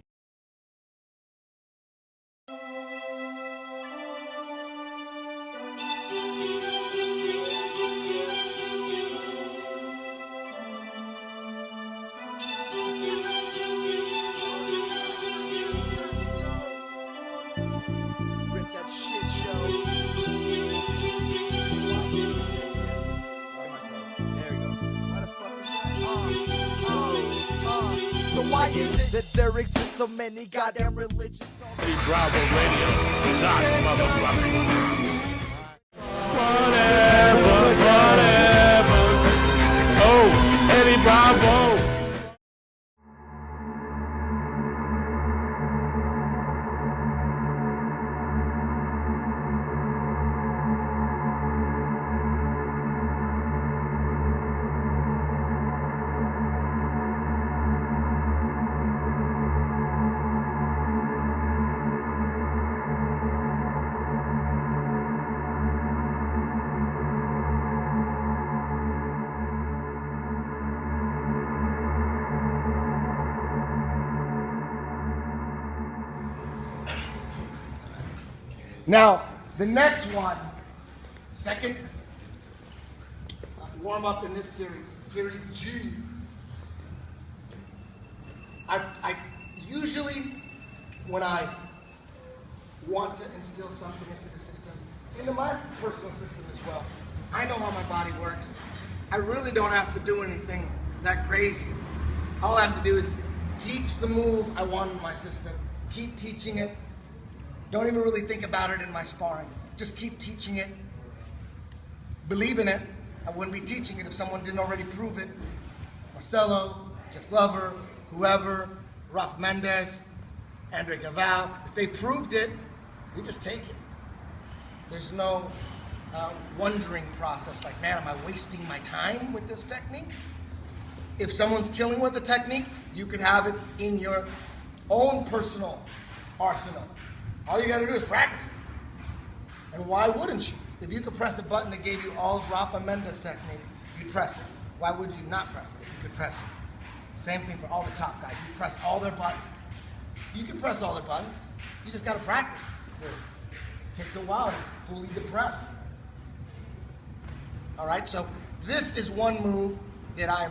is it that there exists so many goddamn religions? Bravo Radio. Talk, motherfucker. Whatever. Oh, Eddie Bravo. Now, the next one, second warm up in this series, Series G. I usually, when I want to instill something into the system, into my personal system as well, I know how my body works. I really don't have to do anything that crazy. All I have to do is teach the move I want in my system, keep teaching it. Don't even really think about it in my sparring. Just keep teaching it. Believe in it. I wouldn't be teaching it if someone didn't already prove it. Marcelo, Jeff Glover, whoever, Raf Mendez, Andre Gaval. If they proved it, we just take it. There's no wondering process like, man, am I wasting my time with this technique? If someone's killing with the technique, you could have it in your own personal arsenal. All you gotta do is practice it. And why wouldn't you? If you could press a button that gave you all of Rafa Mendes techniques, you'd press it. Why would you not press it if you could press it? Same thing for all the top guys. You press all their buttons. You can press all their buttons. You just gotta practice. It takes a while to fully depress. All right, so this is one move that I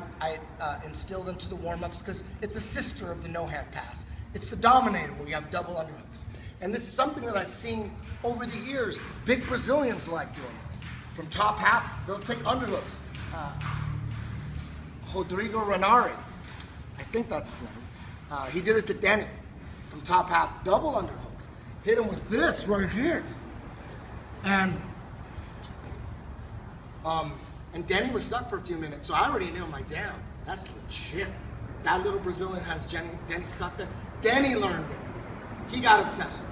instilled into the warm-ups because it's a sister of the no-hand pass. It's the Dominator where you have double underhooks. And this is something that I've seen over the years. Big Brazilians like doing this. From top half, they'll take underhooks. Rodrigo Renari, I think that's his name. He did it to Denny from top half, double underhooks. Hit him with this right here. And Denny was stuck for a few minutes, so I already knew, I'm like, damn, that's legit. That little Brazilian has Denny stuck there. Denny learned it. He got obsessed with it.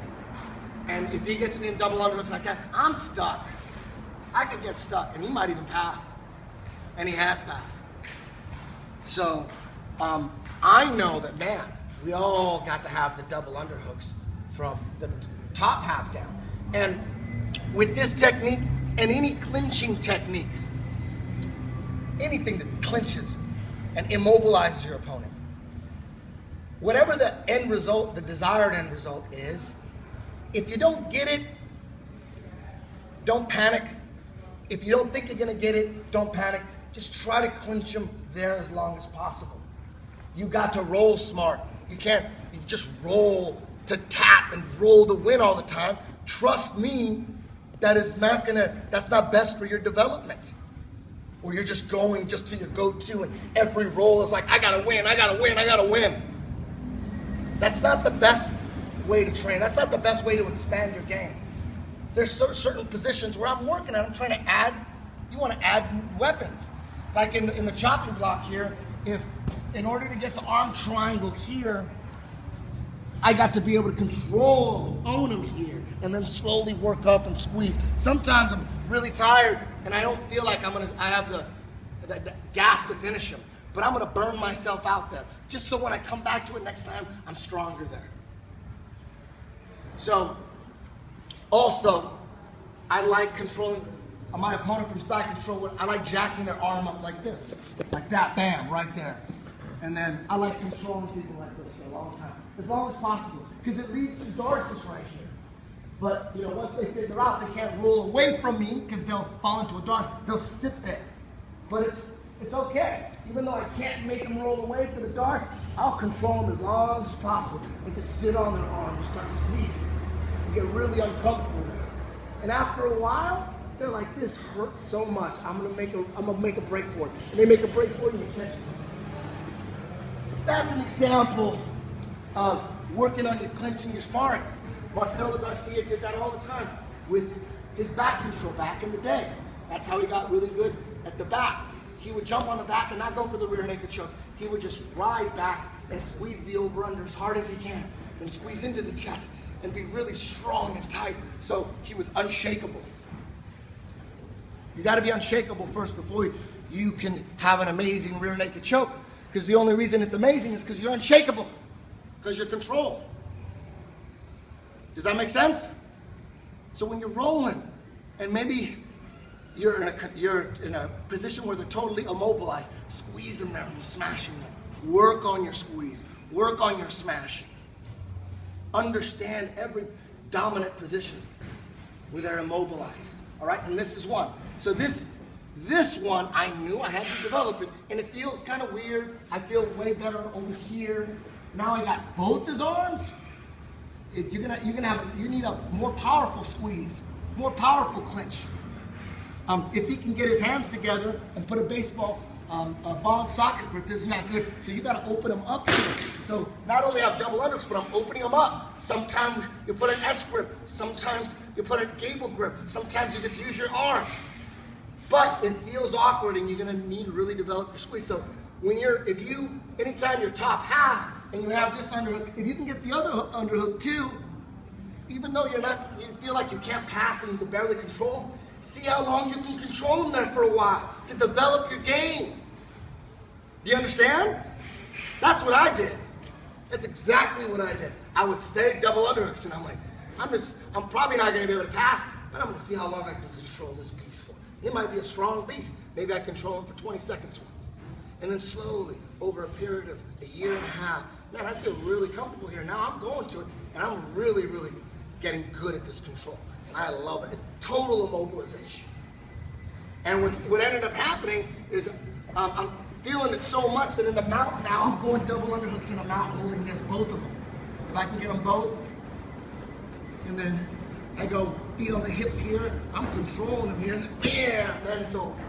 And if he gets me in double underhooks like that, I'm stuck. I could get stuck, and he might even pass. And he has passed. So I know that, man, we all got to have the double underhooks from the top half down. And with this technique and any clinching technique, anything that clinches and immobilizes your opponent, whatever the end result, the desired end result is, if you don't get it, don't panic. If you don't think you're gonna get it, don't panic. Just try to clinch them there as long as possible. You got to roll smart. You can't just roll to tap and roll to win all the time. Trust me, that's not best for your development. Or you're just going just to your go-to and every roll is like, I gotta win, I gotta win, I gotta win. That's not the best way to train. That's not the best way to expand your game. There's certain positions where I'm working at, I'm trying to add, you want to add weapons. Like in the chopping block here, if in order to get the arm triangle here, I got to be able to control, own him here, and then slowly work up and squeeze. Sometimes I'm really tired and I don't feel like I have the gas to finish him, but I'm gonna burn myself out there, just so when I come back to it next time, I'm stronger there. So, also, I like controlling my opponent from side control. I like jacking their arm up like this, like that, bam, right there. And then I like controlling people like this for a long time, as long as possible, because it leads to Darcis right here. But, you know, once they figure out they can't roll away from me, because they'll fall into a dart, they'll sit there. But it's okay. Even though I can't make them roll away for the darts, I'll control them as long as possible and just sit on their arm and start squeezing. You get really uncomfortable there. And after a while, they're like, this hurts so much. I'm gonna make a break for it. And they make a break for it and you catch it. That's an example of working on your clinching, your sparring. Marcelo Garcia did that all the time with his back control back in the day. That's how he got really good at the back. He would jump on the back and not go for the rear naked choke. He would just ride backs and squeeze the over-under as hard as he can and squeeze into the chest and be really strong and tight. So he was unshakable. You got to be unshakable first before you can have an amazing rear naked choke. Because the only reason it's amazing is because you're unshakable, because you're controlled. Does that make sense? So when you're rolling, and maybe you're in a position where they're totally immobilized, squeeze them there and smash them there. Work on your squeeze. Work on your smashing. Understand every dominant position where they're immobilized. All right, and this is one. So this one, I knew I had to develop it, and it feels kind of weird. I feel way better over here. Now I got both his arms. You need a more powerful squeeze, more powerful clinch. If he can get his hands together and put a baseball ball and socket grip, this is not good. So you got to open them up here. So not only have double underhooks, but I'm opening them up. Sometimes you put an S grip. Sometimes you put a gable grip. Sometimes you just use your arms. But it feels awkward, and you're going to need to really develop your squeeze. So anytime you're top half and you have this underhook, if you can get the other underhook too, even though you feel like you can't pass and you can barely control, see how long you can control them there for a while to develop your game. Do you understand? That's what I did. That's exactly what I did. I would stay double underhooks, and I'm like, I'm probably not going to be able to pass, but I'm going to see how long I can control this beast for. It might be a strong beast. Maybe I control him for 20 seconds once. And then slowly, over a period of a year and a half, man, I feel really comfortable here. Now I'm going to it, and I'm really, really getting good at this control. And I love it. It's total immobilization. And what ended up happening is I'm feeling it so much that in the mount now, I'm going double underhooks in the mount, holding this, both of them. If I can get them both, and then I go feet on the hips here, I'm controlling them here, and then it's over.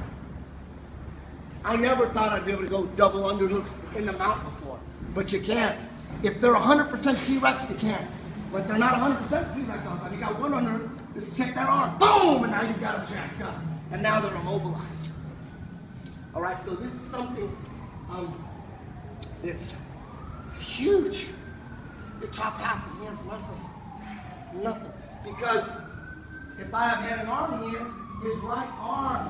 I never thought I'd be able to go double underhooks in the mount before, but you can. If they're 100% T-Rex, you can. But they're not 100% T-Rex all the time. You got one underhook, just check that arm, boom, and now you've got them jacked up. And now they're immobilized. All right, so this is something, it's huge. Your top half, he has nothing. Because if I had an arm here, his right arm,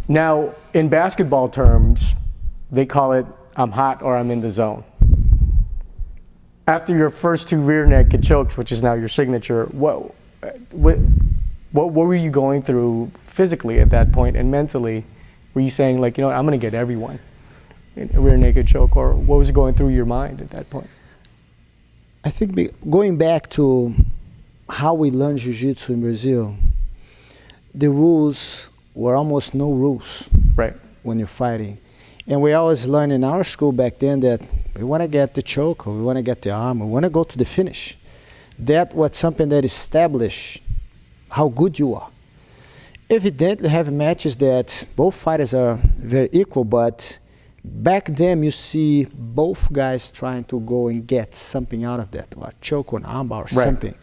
Now, in basketball terms, they call it I'm hot or I'm in the zone. After your first two rear naked chokes, which is now your signature, what were you going through physically at that point and mentally? Were you saying, like, I'm going to get everyone in a rear naked choke, or what was going through your mind at that point? I think going back to how we learned Jiu-Jitsu in Brazil, the rules were almost no rules, right, when you're fighting. And we always learned in our school back then that we want to get the choke, or we want to get the arm, we want to go to the finish. That was something that established how good you are. Evidently, have matches that both fighters are very equal, but back then you see both guys trying to go and get something out of that, or choke or an armbar or something.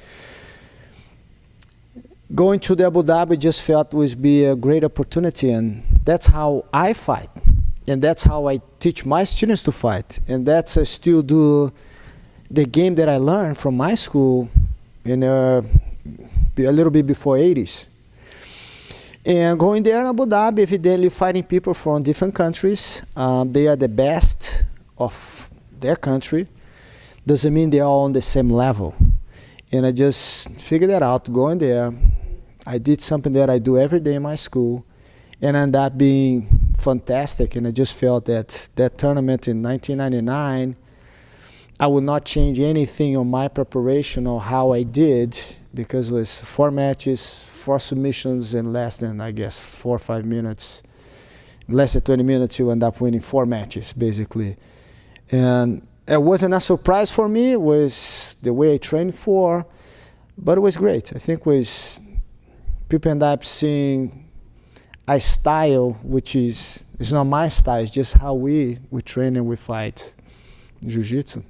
Going to the Abu Dhabi just felt would be a great opportunity, and that's how I fight. And that's how I teach my students to fight. And that's I still do the game that I learned from my school in a little bit before 80s. And going there in Abu Dhabi, evidently fighting people from different countries. They are the best of their country. Doesn't mean they're all on the same level. And I just figured that out, going there, I did something that I do every day in my school and ended up being fantastic. And I just felt that that tournament in 1999, I would not change anything on my preparation or how I did, because it was 4 matches, 4 submissions in less than, I guess, 4 or 5 minutes. Less than 20 minutes, you end up winning 4 matches, basically. And it wasn't a surprise for me. It was the way I trained for, but it was great. I think it was, people end up seeing a style which is, it's not my style, it's just how we train and we fight jiu-jitsu.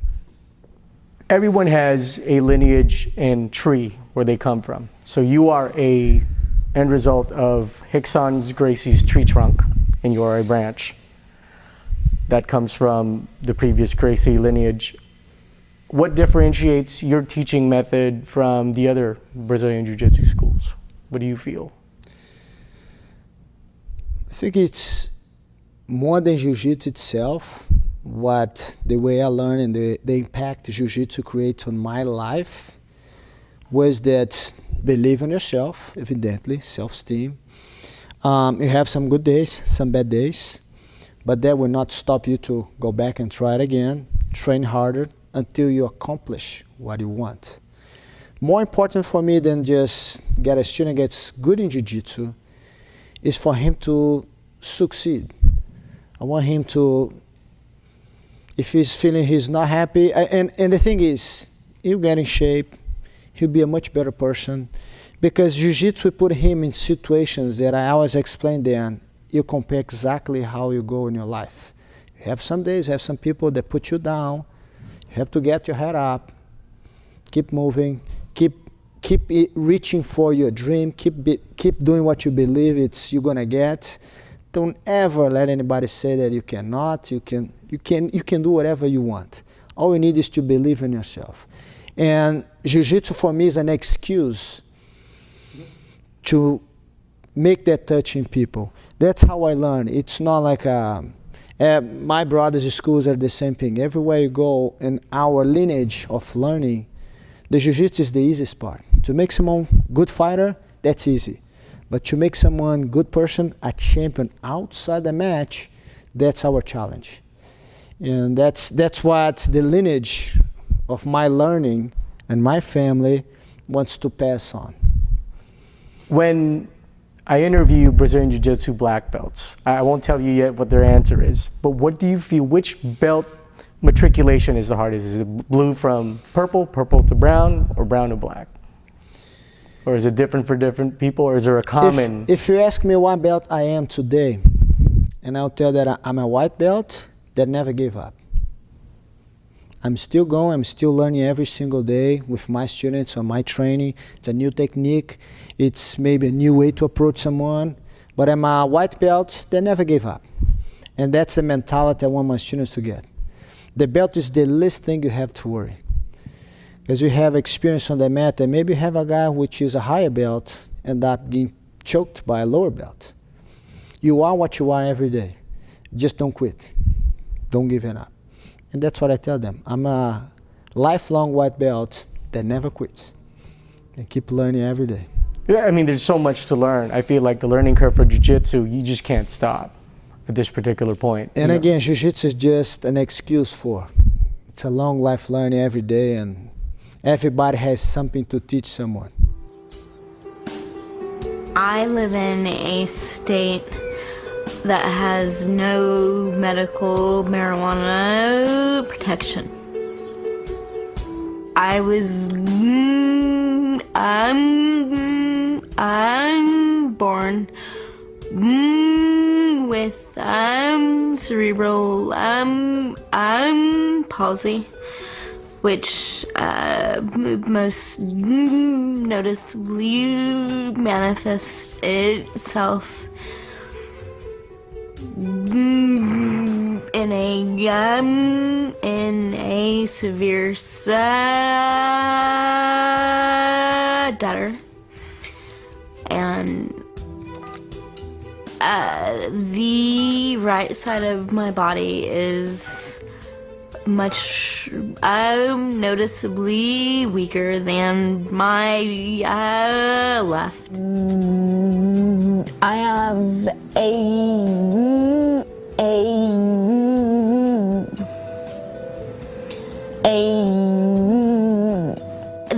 Everyone has a lineage and tree where they come from. So you are a end result of Rickson Gracie's tree trunk, and you are a branch that comes from the previous Gracie lineage. What differentiates your teaching method from the other Brazilian Jiu-Jitsu schools? What do you feel? I think it's more than Jiu-Jitsu itself, what the way I learned and the impact Jiu-Jitsu creates on my life was that believe in yourself, evidently, self-esteem. You have some good days, some bad days, but that will not stop you to go back and try it again, train harder until you accomplish what you want. More important for me than just get a student gets good in Jiu-Jitsu is for him to succeed. I want him to, if he's feeling he's not happy, and the thing is, he'll get in shape, he'll be a much better person, because Jiu-Jitsu will put him in situations that I always explain then, you compare exactly how you go in your life. You have some days, you have some people that put you down, you have to get your head up, keep moving, keep reaching for your dream, keep doing what you believe you're gonna get. Don't ever let anybody say that you cannot. You can do whatever you want. All you need is to believe in yourself. And Jiu-Jitsu for me is an excuse to make that touch in people. That's how I learn. It's not like my brothers' schools are the same thing. Everywhere you go in our lineage of learning, the Jiu-Jitsu is the easiest part. To make someone good fighter, that's easy. But to make someone good person, a champion outside the match, that's our challenge. And that's what the lineage of my learning and my family wants to pass on. When I interview Brazilian Jiu-Jitsu black belts, I won't tell you yet what their answer is, but what do you feel, which belt matriculation is the hardest? Is it blue from purple, purple to brown, or brown to black? Or is it different for different people, or is there a common? If you ask me what belt I am today, and I'll tell that I'm a white belt that never gave up. I'm still going, I'm still learning every single day with my students on my training. It's a new technique, it's maybe a new way to approach someone, but I'm a white belt that never gave up. And that's the mentality I want my students to get. The belt is the least thing you have to worry. Because you have experience on the mat, and maybe you have a guy which is a higher belt end up getting choked by a lower belt. You are what you are every day. Just don't quit. Don't give it up. And that's what I tell them. I'm a lifelong white belt that never quits. And keep learning every day. Yeah, I mean, there's so much to learn. I feel like the learning curve for Jiu-Jitsu, you just can't stop at this particular point. And again, Jiu-Jitsu is just an excuse for. It's a long life learning every day, and everybody has something to teach someone. I live in a state that has no medical marijuana protection. I was I'm born with cerebral palsy, which most noticeably manifests itself in a severe stutter, and the right side of my body is much noticeably weaker than my left. I have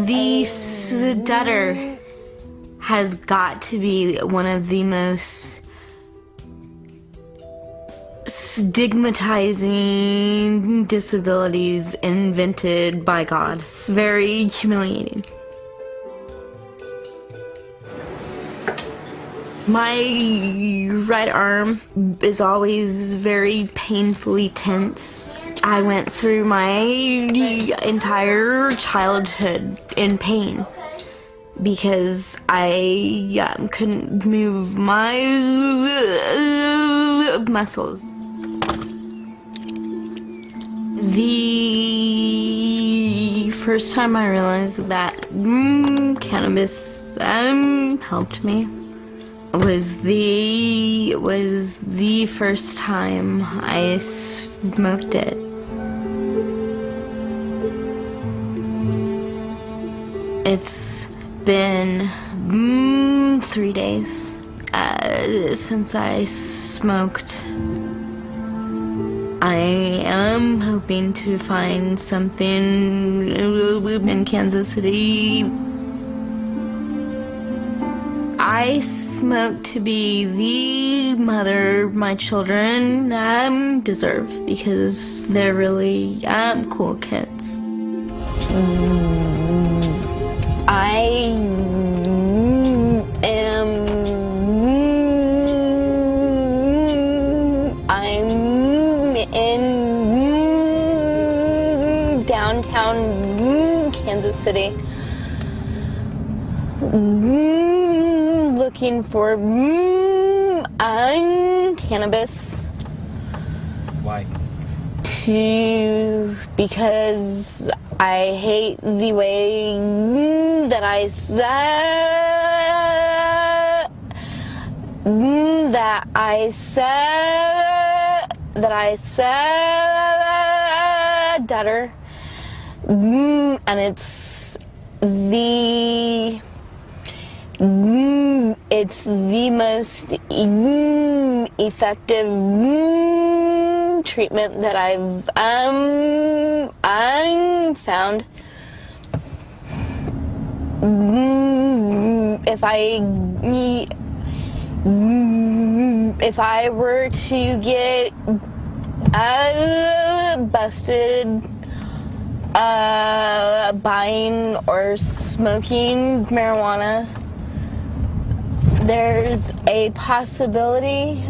the stutter has got to be one of the most stigmatizing disabilities invented by God. It's very humiliating. My right arm is always very painfully tense. I went through my entire childhood in pain because I couldn't move my muscles. The first time I realized that cannabis helped me was the first time I smoked it. It's been 3 days since I smoked. I am hoping to find something in Kansas City. I smoke to be the mother my children deserve because they're really cool kids. I'm in downtown Kansas City looking for cannabis. Why? Because I hate the way that I stutter, and it's the most effective treatment that I've found. If I were to get busted buying or smoking marijuana, there's a possibility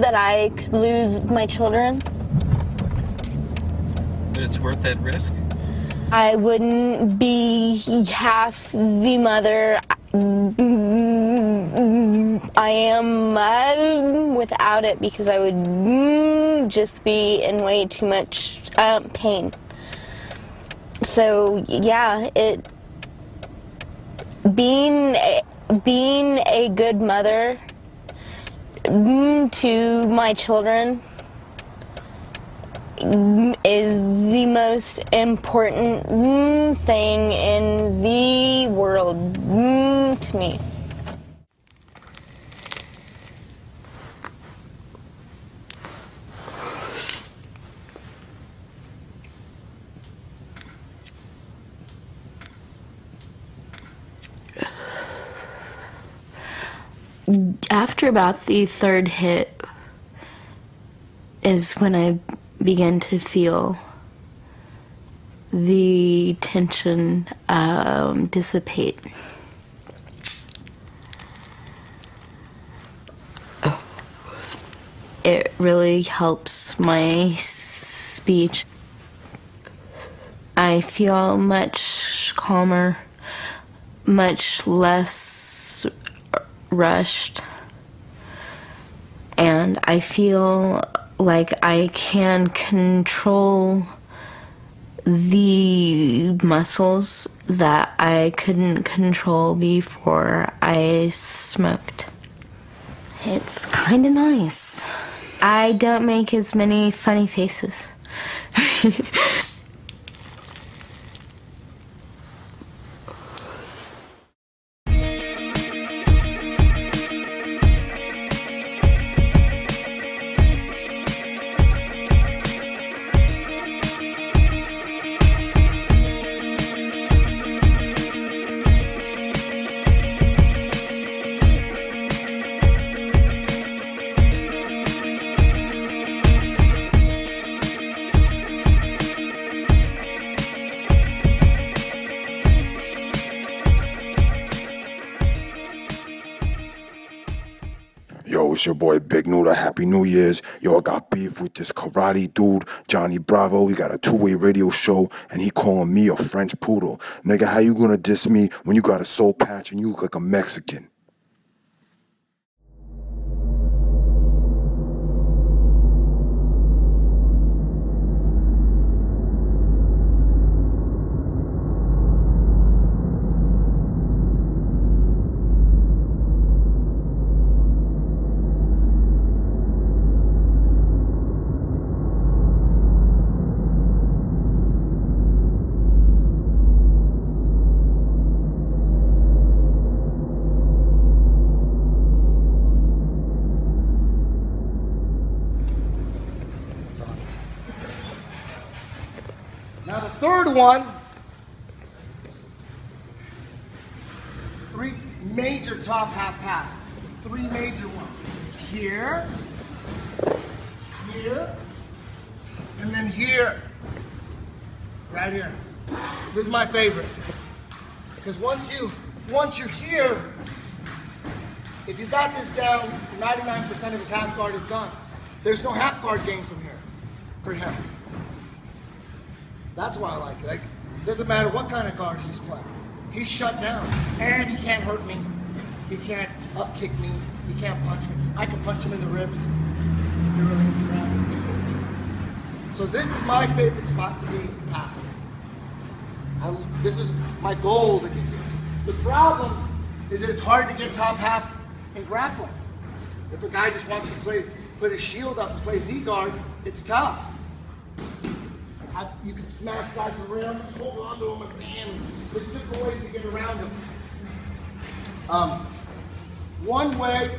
that I could lose my children. But it's worth that risk? I wouldn't be half the mother I am without it, because I would just be in way too much pain. So yeah, being a good mother to my children is the most important thing in the world to me. After about the third hit is when I began to feel the tension dissipate. It really helps my speech. I feel much calmer, much less rushed, and I feel like I can control the muscles that I couldn't control before I smoked. It's kind of nice. I don't make as many funny faces. Yo, it's your boy Big Nuda. Happy New Year's. Yo, I got beef with this karate dude, Johnny Bravo. He got a two-way radio show, and he calling me a French poodle. Nigga, how you gonna diss me when you got a soul patch and you look like a Mexican? Now the third one, 3 major top half passes. 3 major ones. Here, here, and then here. Right here. This is my favorite. Because once you're here, if you got this down, 99% of his half guard is gone. There's no half guard game from here for him. That's why I like it. Like, doesn't matter what kind of guard he's playing. He's shut down. And he can't hurt me. He can't up kick me. He can't punch me. I can punch him in the ribs if you're really into that. So this is my favorite spot to be passing. This is my goal to get here. The problem is that it's hard to get top half in grappling. If a guy just wants to put his shield up and play Z-guard, it's tough. You can smash guys around, hold on to them, and bam. There's different ways to get around them. One way,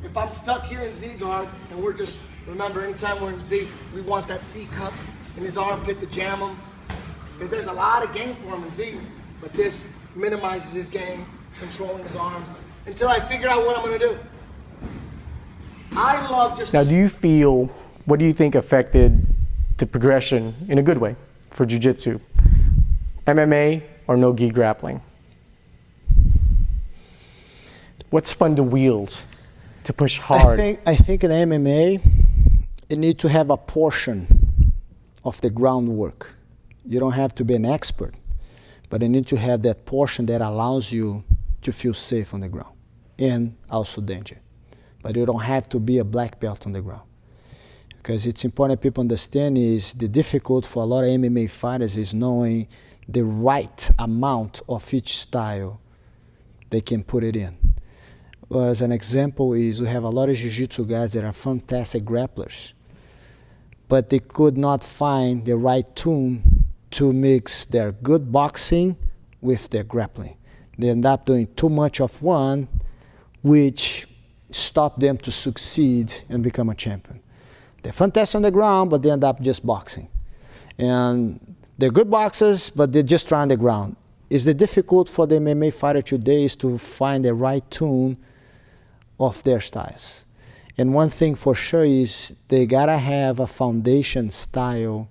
if I'm stuck here in Z-guard, and we're just, remember, anytime we're in Z, we want that C-cup in his armpit to jam him. Because there's a lot of game for him in Z, but this minimizes his game, controlling his arms, until I figure out what I'm going to do. I love just... Now, what do you think affected the progression in a good way for jiu-jitsu? MMA or no gi grappling? What spun the wheels to push hard? I think in MMA, you need to have a portion of the groundwork. You don't have to be an expert, but you need to have that portion that allows you to feel safe on the ground and also danger. But you don't have to be a black belt on the ground. Because it's important people understand is the difficult for a lot of MMA fighters is knowing the right amount of each style they can put it in. As an example is we have a lot of jiu-jitsu guys that are fantastic grapplers, but they could not find the right tune to mix their good boxing with their grappling. They end up doing too much of one, which stopped them to succeed and become a champion. They're fantastic on the ground, but they end up just boxing. And they're good boxers, but they're just trying the ground. Is the difficult for the MMA fighter today is to find the right tune of their styles. And one thing for sure is they gotta have a foundation style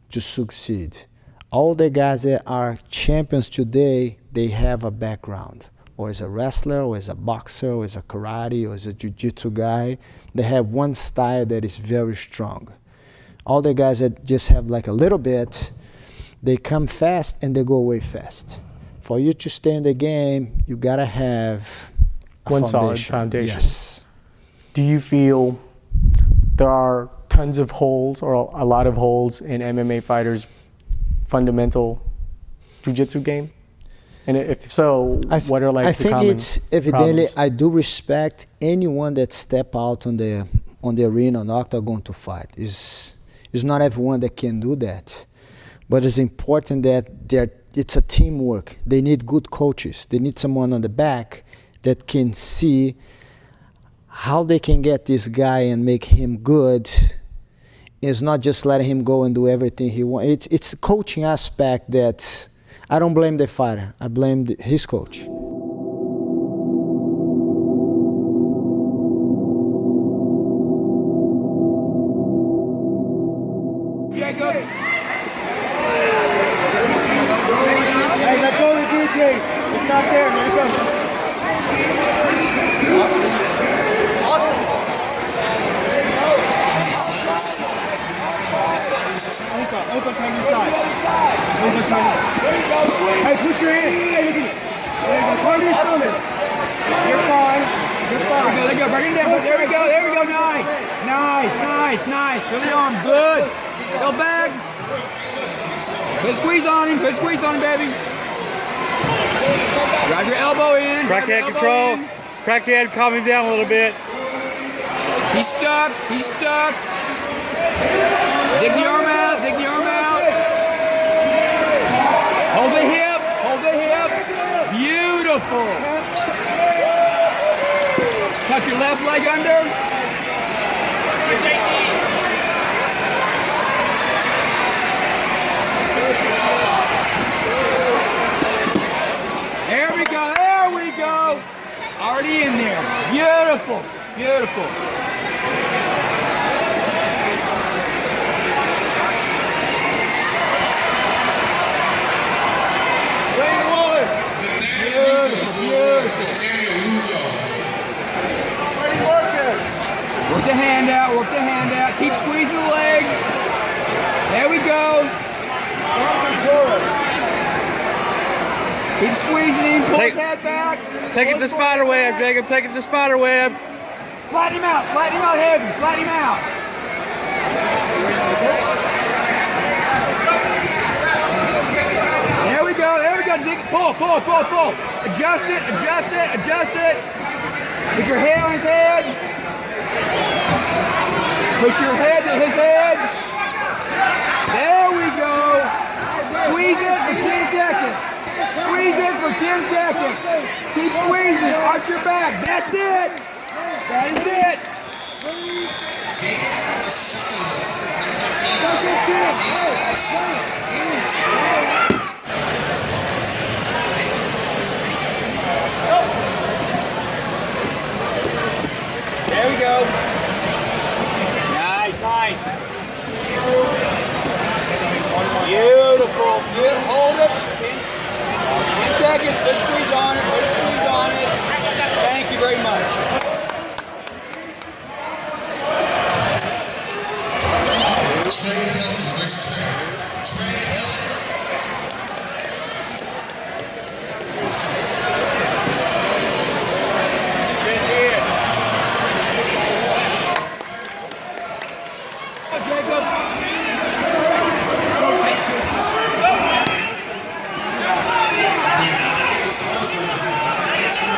to succeed. All the guys that are champions today, they have a background. Or as a wrestler, or as a boxer, or as a karate, or as a jiu-jitsu guy. They have one style that is very strong. All the guys that just have like a little bit, they come fast and they go away fast. For you to stay in the game, you gotta have one solid foundation. Yes. Do you feel there are tons of holes or a lot of holes in MMA fighters' fundamental jiu-jitsu game? And if so, what are like the common I think it's evidently, problems? I do respect anyone that step out on the on the arena, on the octagon to fight. It's not everyone that can do that. But it's important that it's a teamwork. They need good coaches. They need someone on the back that can see how they can get this guy and make him good. It's not just letting him go and do everything he wants. It's a coaching aspect that I don't blame the fighter. I blame his coach. Jacob. Hey, let go of the DJ. It's not there, man. Come. Awesome. Open, turn your side. Open, turn. Hey, push your hand. Hey, look at it. There you go. Turn your shoulder. You're fine. You're fine. There you go. Bring it down. There we go. There we go. Nice. Nice. Put it on. Good. Go back. Put a squeeze on him. Put a squeeze on him, baby. Drive your elbow in. Crackhead control. Crackhead, calm him down a little bit. He's stuck. Dig the arm out. Hold the hip. Beautiful. Tuck your left leg under. There we go. Already in there. Beautiful. Work the hand out. Keep squeezing the legs. There we go. Keep squeezing him. Pull his head back. Take it to spider web, Jacob. Take it to spider web. Flatten him out heavy. Flatten him out. There we go. Dig, pull. Adjust it. Put your head on his head. Push your head to his head. There we go. Squeeze it for 10 seconds. Keep squeezing. Arch your back. That's it. That is it. There we go. Nice. Beautiful. Hold it. 10 seconds. Put a squeeze on it. Thank you very much.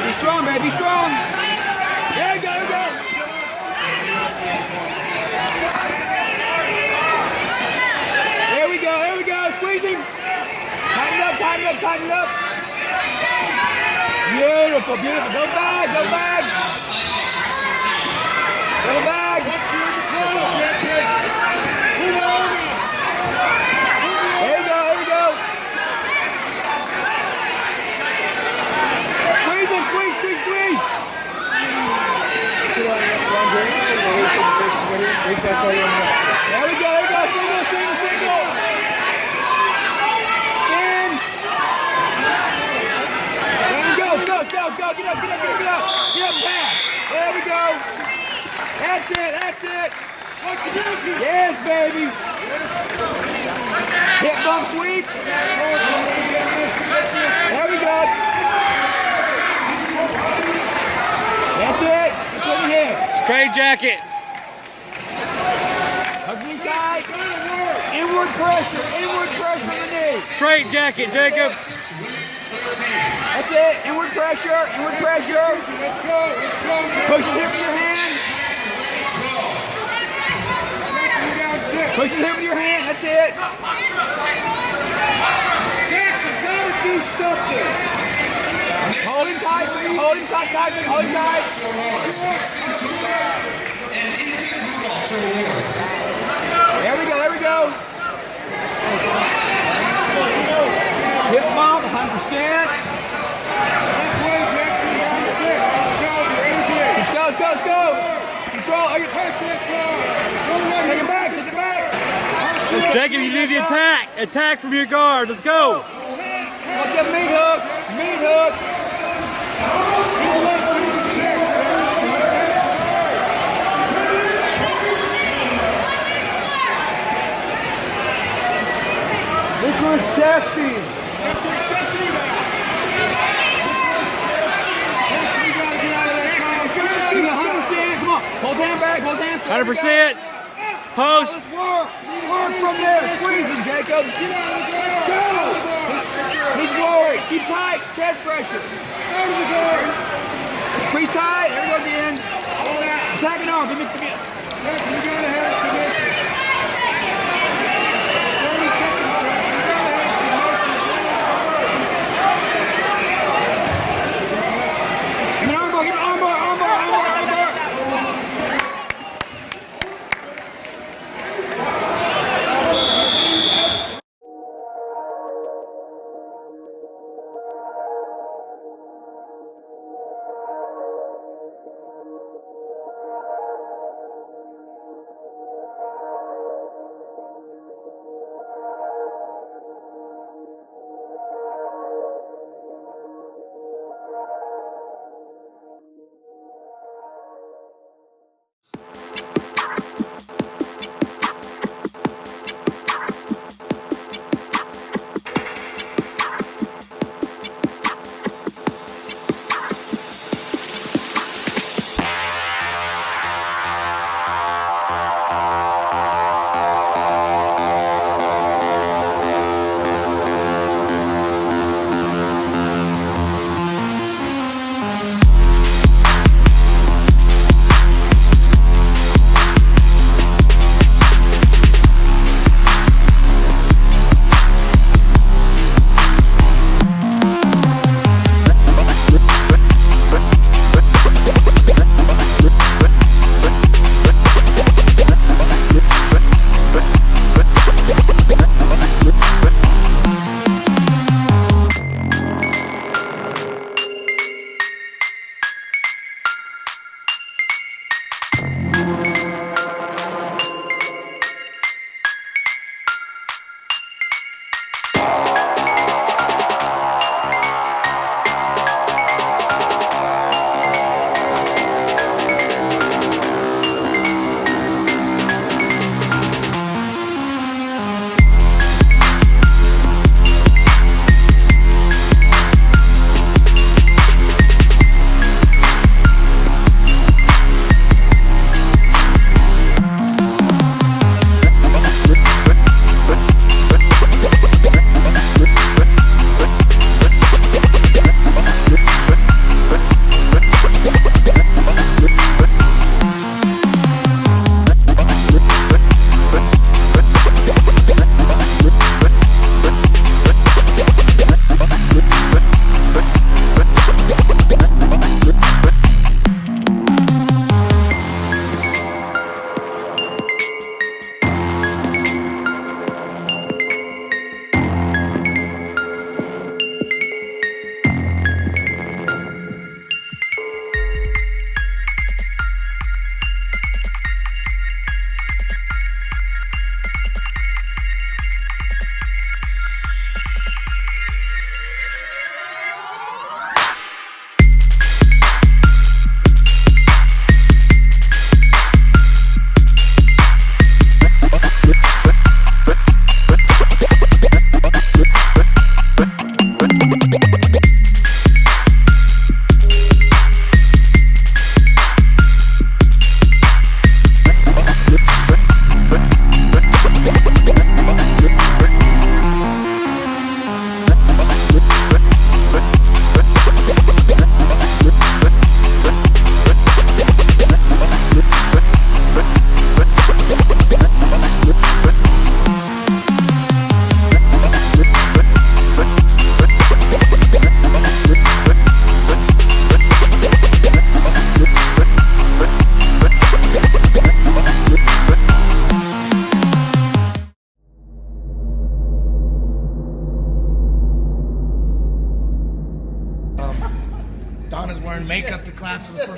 Be strong, baby, strong. There you go. There we go. Squeeze him. Tighten it up. Beautiful. Go back. There you go. Squeeze. There we go. Single. Spin. Go. Get up. Pass. There we go. That's it. Yes, baby. Hip bump sweep. There we go. That's it. That's what we hit. Straight jacket. Hug me tight. Inward pressure on the knee. Straight jacket, Jacob. That's it. Inward pressure. Push your hip with your hand. Push it here with your hand. That's it. Jackson, gotta do something. Hold him tight. Hold him tight, Tyson. Hold him tight. There we go. There we go. Hip bump, 100%. Let's go, let's go, let's go. Control. Take it back, take it back. Jacob, you need the attack. Attack from your guard. Let's go. Let's get meat hook. Meat hook. Which one's chesty? Give me 100%. Come on. Hold his hand back. Hold his hand. 100%. Post. Let's work. Work from there. Squeeze him, Jacob. Let's go. He's worried. Keep tight. Chest pressure. Squeeze tight. There we go again. Attacking arm. Give me.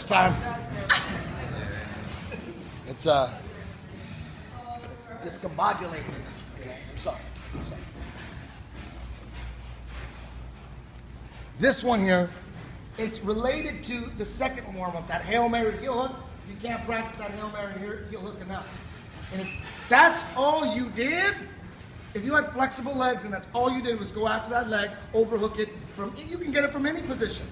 first time. It's discombobulating. Okay, I'm sorry. This one here, it's related to the second warm-up, that Hail Mary heel hook. You can't practice that Hail Mary heel hook enough. And if that's all you did, if you had flexible legs and that's all you did was go after that leg, overhook it from, you can get it from any position.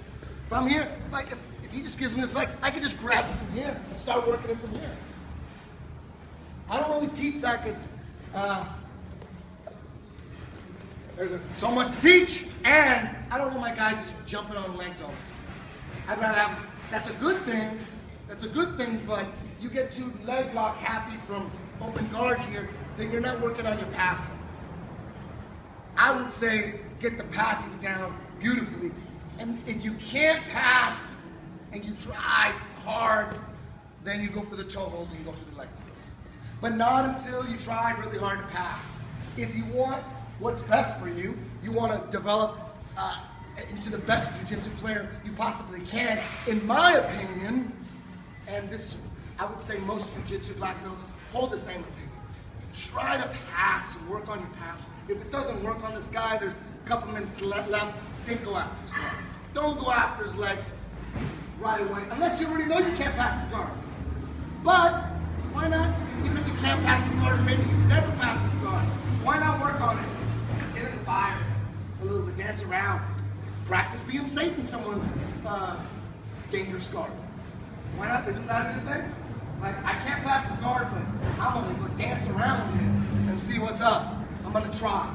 If I'm here, like if he just gives me this leg, I can just grab it from here and start working it from here. I don't really teach that because there's so much to teach, and I don't want my guys just jumping on legs all the time. I'd rather have, that's a good thing, but you get too leg lock happy from open guard here, then you're not working on your passing. I would say get the passing down beautifully. And if you can't pass and you try hard, then you go for the toe holds and you go for the leg locks. But not until you tried really hard to pass. If you want what's best for you, you want to develop into the best jiu-jitsu player you possibly can, in my opinion, and this, I would say most jiu-jitsu black belts hold the same opinion. Try to pass and work on your pass. If it doesn't work on this guy, there's a couple minutes left, then go after his legs. Don't go after his legs right away, unless you already know you can't pass his guard. But why not, even if you can't pass his guard, or maybe you never pass his guard, why not work on it? Get in the fire a little bit, dance around. Practice being safe in someone's dangerous guard. Why not? Isn't that a good thing? Like, I can't pass his guard, but I'm gonna go dance around with him and see what's up. I'm gonna try.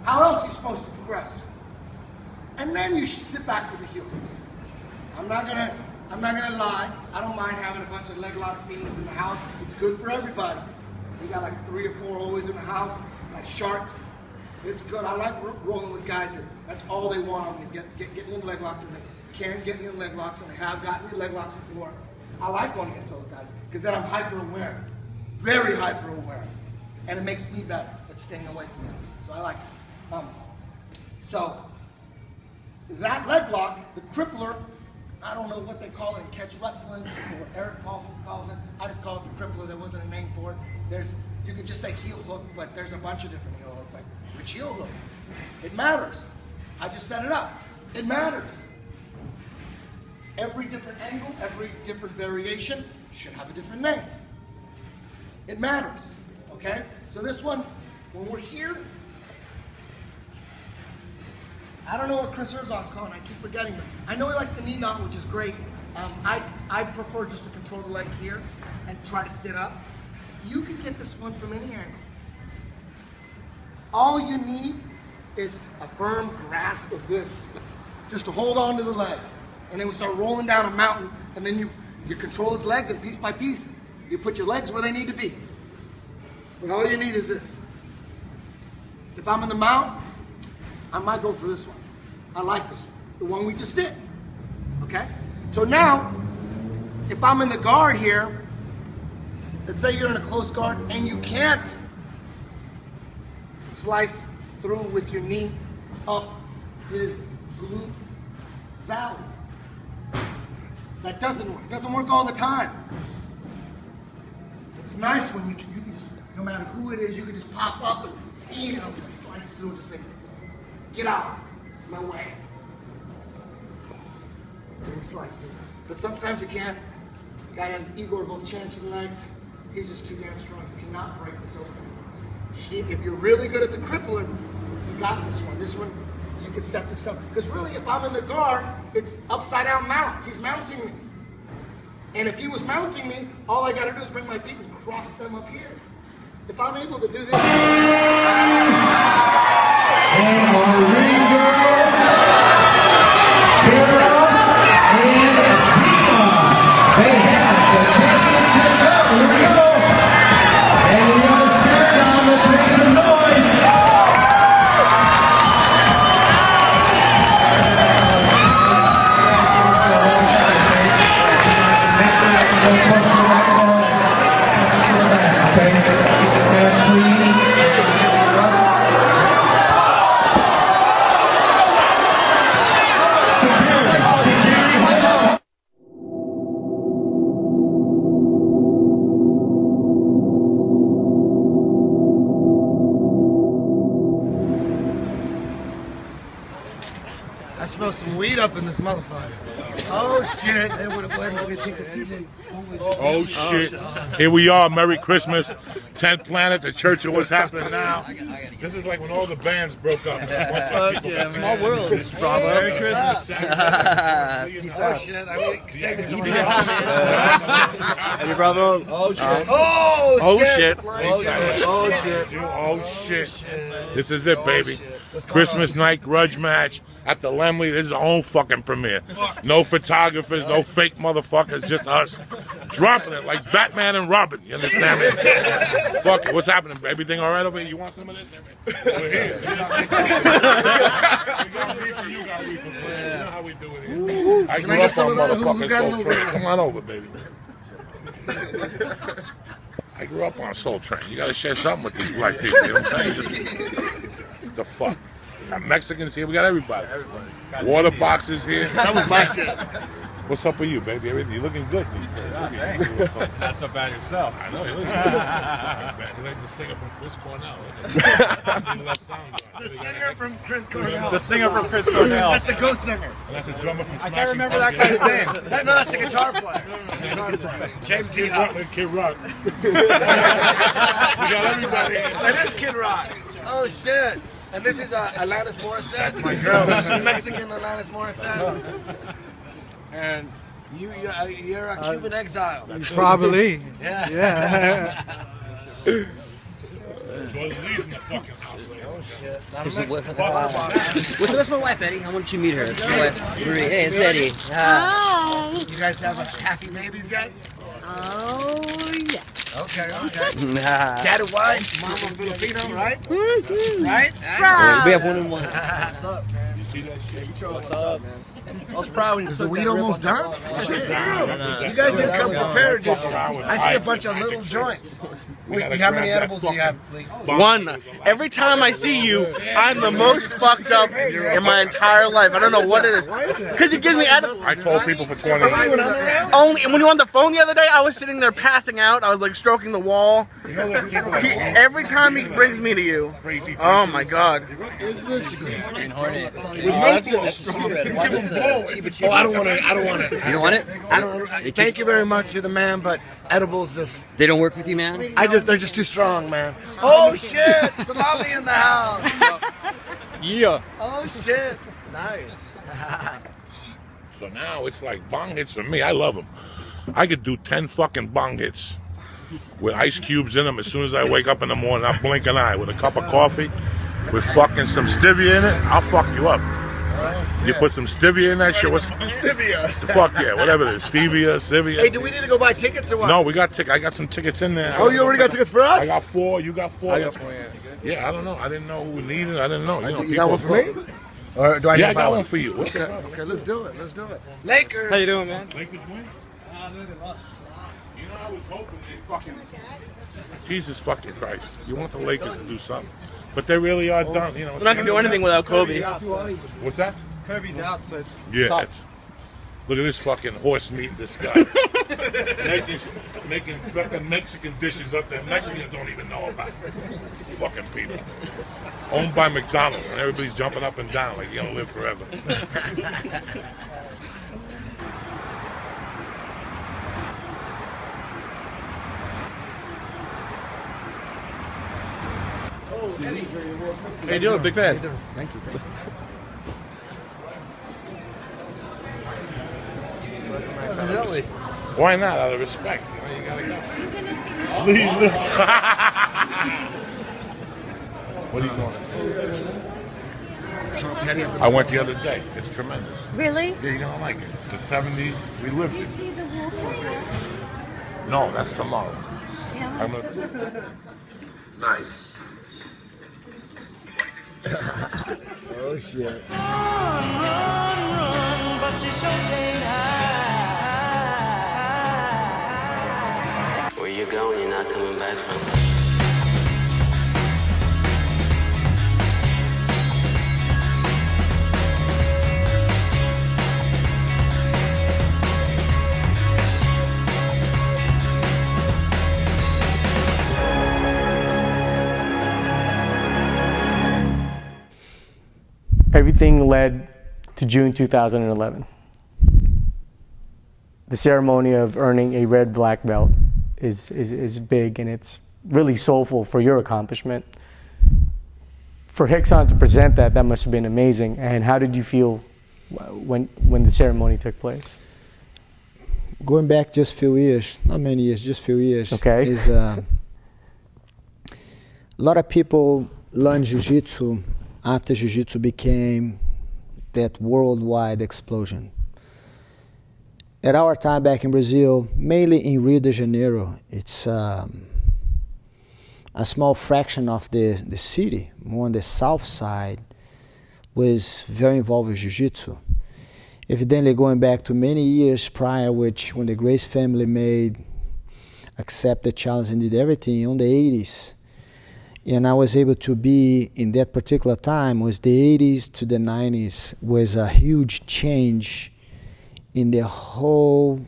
How else are you supposed to progress? And then you should sit back with the heel hooks. I'm not gonna lie. I don't mind having a bunch of leg lock fiends in the house. It's good for everybody. We got like 3 or 4 always in the house, like sharks. It's good. I like rolling with guys that that's all they want is get me in leg locks, and they can't get me in leg locks, and they have gotten me in leg locks before. I like going against those guys because then I'm hyper aware, very hyper aware, and it makes me better at staying away from them. So I like it. So that leg lock, the crippler, I don't know what they call it in catch wrestling or what Eric Paulson calls it. I just call it the crippler. There wasn't a name for it. You could just say heel hook, but there's a bunch of different heel hooks. Like which heel hook? It matters. I just set it up. It matters. Every different angle, every different variation should have a different name. It matters. Okay? So this one, when we're here, I don't know what Chris Herzog's calling. I keep forgetting him. I know he likes the knee knot, which is great. I prefer just to control the leg here and try to sit up. You can get this one from any angle. All you need is a firm grasp of this, just to hold on to the leg. And then we start rolling down a mountain, and then you control its legs, and piece by piece, you put your legs where they need to be. But all you need is this. If I'm in the mount, I might go for this one. I like this one, the one we just did, okay? So now, if I'm in the guard here, let's say you're in a close guard and you can't slice through with your knee up his glute valley. That doesn't work. It doesn't work all the time. It's nice when you can just, no matter who it is, you can just pop up and just slice through, just say, get out of my way. And you slice through. But sometimes you can't. The guy has Igor Vovchanchin legs. He's just too damn strong. You cannot break this open. If you're really good at the crippler, you got this one. This one, you can set this up. Because really, if I'm in the guard, it's upside down mount. He's mounting me. And if he was mounting me, all I gotta do is bring my feet and cross them up here. If I'm able to do this. I smell some weed up in this motherfucker. Oh shit. Oh shit. Here we are, Merry Christmas. 10th Planet, the Church of What's Happening Now. This is like when all the bands broke up. Small world, Mr. Bravo. Merry Christmas. Peace Oh out. shit. I mean, say this one Hey, Bravo. Oh shit. Oh shit. Oh shit. This is it, baby. Christmas night grudge match at the Lemley. This is our own fucking premiere. No photographers, no fake motherfuckers, just us dropping it like Batman and Robin. You understand me? Fuck it. What's happening? Everything all right over here? You want some of this? We're here. We got reefer, you got reefer. You know how we do it here. I grew up on motherfucking Soul Train. Come on over, baby. I grew up on Soul Train. You gotta share something with these black people. You know what I'm saying? Just, the fuck. We got Mexicans here. We got everybody. Water boxes here. That was my shit. What's up with you, baby? You're looking good these days. Not so bad yourself. I know. You're looking good. You're like the singer from Chris Cornell. The singer from Chris Cornell. The singer from Chris Cornell. That's the ghost singer. And that's a drummer from Smashing I can't remember that guy's name. No, that's the guitar player. James Kid Rock. Rock. Kid Rock. We got everybody here. That is Kid Rock. Oh shit. And this is Alanis Morissette. That's my girl. Mexican Alanis Morissette. And you're a Cuban exile. Probably. Yeah. Yeah. Jordan Lee's in the fucking house. That's my wife, Eddie. I want you to meet her. It's my wife, Marie. Hey, it's Eddie. Hi. You guys have happy babies yet? Oh, yeah. Okay. Dad and wife, mama Filipino, right? Mm-hmm. Right? We have one and one. What's up, man? You see that shit? What's up, man? I was proud when you took the weed almost done. No. You guys didn't come prepared, did you? I see a bunch of little joints. Wait, how many edibles do you have, Lee? One. Every time I see you, I'm the most fucked up in my entire life. I don't know what it is. Because he gives me edibles. I told people for 20 years. Only when you were on the phone the other day, I was sitting there passing out. I was like stroking the wall. Every time he brings me to you. Oh my god. Is this Oh, I don't want to. You don't want it? I don't. Thank you very much. You're the man, but edibles just. They don't work with you, man? They're just too strong, man. Oh shit! Salami in the house. Yeah. Oh shit! Nice. So now it's like bong hits for me. I love them. I could do 10 fucking bong hits with ice cubes in them as soon as I wake up in the morning. I blink an eye with a cup of coffee with fucking some stevia in it. I'll fuck you up. You put some stevia in that shit. What's stevia? Fuck yeah, whatever it is. Stevia. Hey, do we need to go buy tickets or what? No, we got tickets. I got some tickets in there. Oh, you already got tickets for us? I got 4. You got 4. I got 4. Yeah, I don't know. I didn't know who needed it. I didn't know. You know, You got one for me? Or do I? Yeah, need I to buy got one for you. What's okay, up? okay, let's do it. Let's do it. Lakers. How you doing, man? Lakers win? You know, I was hoping they fucking. Jesus fucking Christ! You want the Lakers to do something, but they really are done. You know, We're not gonna do anything without Kobe. What's that? Kirby's out, so it's Yeah, tough. it's. Look at this fucking horse meat. This guy making fucking Mexican dishes up there. Mexicans don't even know about it. Fucking people. Owned by McDonald's, and everybody's jumping up and down like you're gonna live forever. How you doing, big fan? Thank you. Really? Why not? Out of respect. You know, you gotta go. What are you going to see? I went the other day. It's tremendous. Really? Yeah, you're gonna like it. It's the 70s. We lived Did you it. see the wolf? No, that's tomorrow. Yeah. I'm gonna... Nice. Oh shit. Where you going, you're not coming back from. Everything led to June 2011. The ceremony of earning a red black belt is big, and it's really soulful for your accomplishment. For Rickson to present that must have been amazing. And how did you feel when the ceremony took place? Going back just a few years, not many years, just a few years. Okay. Is a lot of people learn Jiu-jitsu after Jiu-jitsu became that worldwide explosion. At our time back in Brazil, mainly in Rio de Janeiro, it's a small fraction of the city, more on the south side, was very involved with Jiu-jitsu. Evidently going back to many years prior, when the Grace family accepted the challenge and did everything in the 80s. And I was able to be in that particular time, was the 80s to the 90s, was a huge change in the whole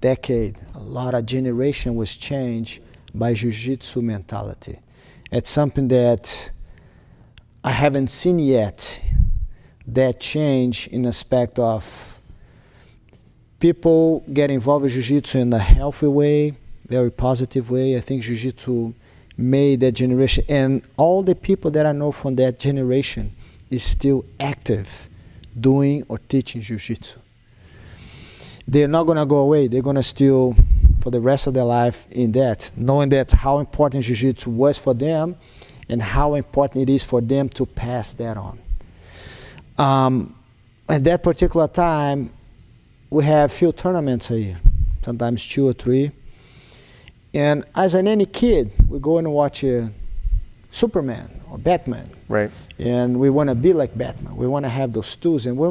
decade. A lot of generation was changed by Jiu-jitsu mentality. It's something that I haven't seen yet, that change in aspect of people get involved with Jiu-jitsu in a healthy way, very positive way. I think Jiu-jitsu made that generation, and all the people that I know from that generation is still active doing or teaching Jiu-jitsu. They're not going to go away. They're going to still, for the rest of their life, in that, knowing that how important Jiu-jitsu was for them and how important it is for them to pass that on. At that particular time, we have few tournaments a year, sometimes 2 or 3. And as any kid, we go and watch Superman or Batman. Right. And we want to be like Batman. We want to have those tools. And we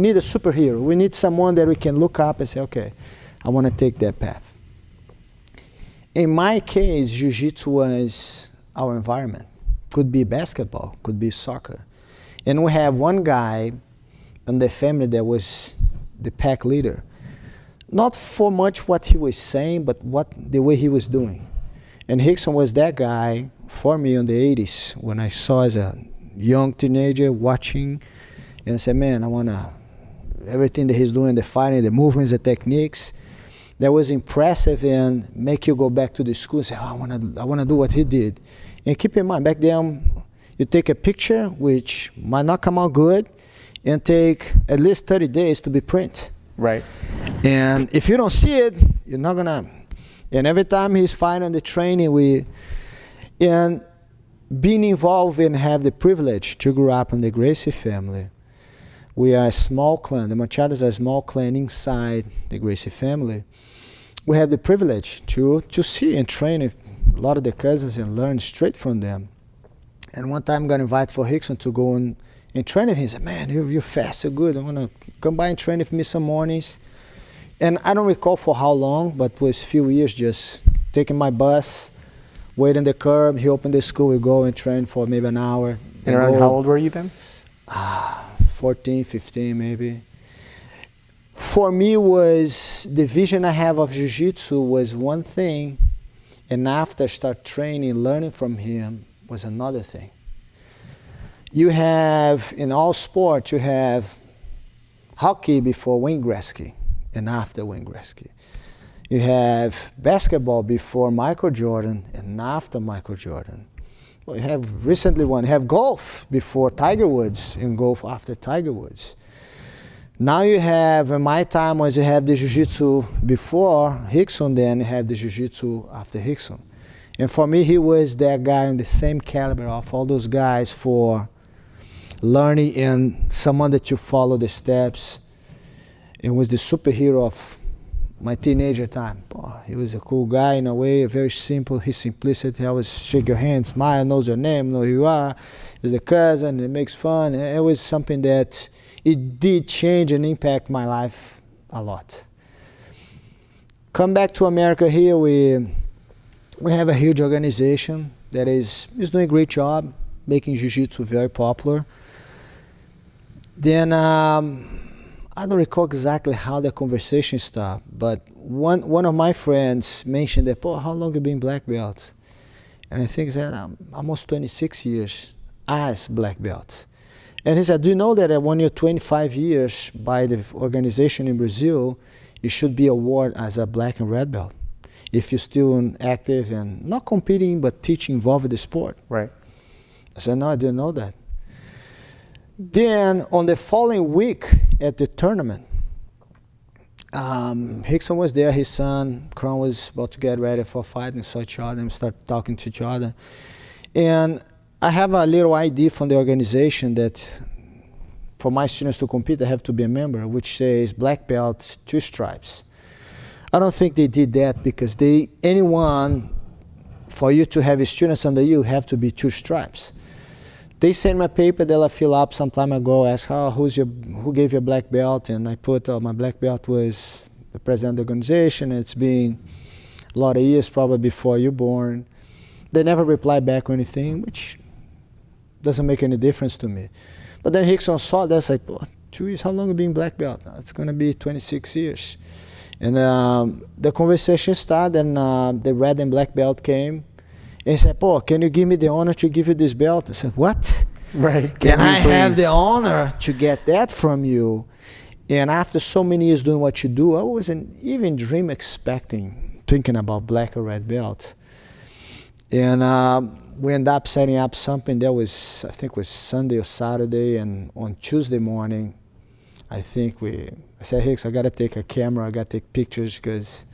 need a superhero. We need someone that we can look up and say, okay, I want to take that path. In my case, Jiu-jitsu was our environment. Could be basketball, could be soccer. And we have one guy in the family that was the pack leader. Not for much what he was saying, but the way he was doing. And Rickson was that guy for me in the 80s when I saw as a young teenager watching, and I said, man, I want to, everything that he's doing, the fighting, the movements, the techniques, that was impressive and make you go back to the school and say, oh, I want to do what he did. And keep in mind, back then, you take a picture which might not come out good and take at least 30 days to be printed. Right. And if you don't see it, you're not gonna. And every time he's fighting the training, and being involved and have the privilege to grow up in the Gracie family, we are a small clan. The Machados are a small clan inside the Gracie family. We have the privilege to see and train a lot of the cousins and learn straight from them. And one time I got invited for Rickson to go and train with him. He said, man, you're fast, so good. I want to come by and train with me some mornings. And I don't recall for how long, but it was a few years just taking my bus, waiting the curb. He opened the school, we go and train for maybe an hour. And around how old were you then? 14, 15 maybe. For me, was the vision I have of Jiu-Jitsu was one thing, and after I start training, learning from him was another thing. You have, in all sports, you have hockey before Wayne Gretzky and after Wayne Gretzky. You have basketball before Michael Jordan and after Michael Jordan. Well, you have recently one. You have golf before Tiger Woods and golf after Tiger Woods. Now you have, in my time, was you have the Jiu-Jitsu before Rickson, then you have the Jiu-Jitsu after Rickson. And for me, he was that guy in the same caliber of all those guys for learning and someone that you follow the steps. It was the superhero of my teenager time. Oh, he was a cool guy in a way, very simple. His simplicity, I always shake your hand, smile, knows your name, know who you are. He's a cousin, it makes fun. It was something that it did change and impact my life a lot. Come back to America here, we have a huge organization that is doing a great job, making Jiu-Jitsu very popular. Then I don't recall exactly how the conversation started, but one of my friends mentioned that, how long have you been black belt? And I think that almost 26 years as black belt. And he said, do you know that when you're 25 years by the organization in Brazil, you should be awarded as a black and red belt if you're still active and not competing but teaching involved with the sport. Right. I said, no, I didn't know that. Then on the following week at the tournament, Rickson was there, his son, Kron was about to get ready for a fight, and saw each other and started talking to each other. And I have a little ID from the organization that for my students to compete, I have to be a member, which says black belt, 2 stripes. I don't think they did that because anyone, for you to have students under you, have to be 2 stripes. They sent me a paper that I fill up some time ago, ask who gave you a black belt, and I put my black belt was the president of the organization. It's been a lot of years, probably before you born. They never replied back or anything, which doesn't make any difference to me. But then Rickson saw that, I said, 2 years, how long have you been black belt? It's going to be 26 years. And the conversation started, and the red and black belt came. And he said, can you give me the honor to give you this belt? I said, what? Right. Can I have the honor to get that from you? And after so many years doing what you do, I wasn't even thinking about black or red belt. And we ended up setting up something that was, I think was Sunday or Saturday, and on Tuesday morning, I said, Hicks, I got to take a camera, I got to take pictures, because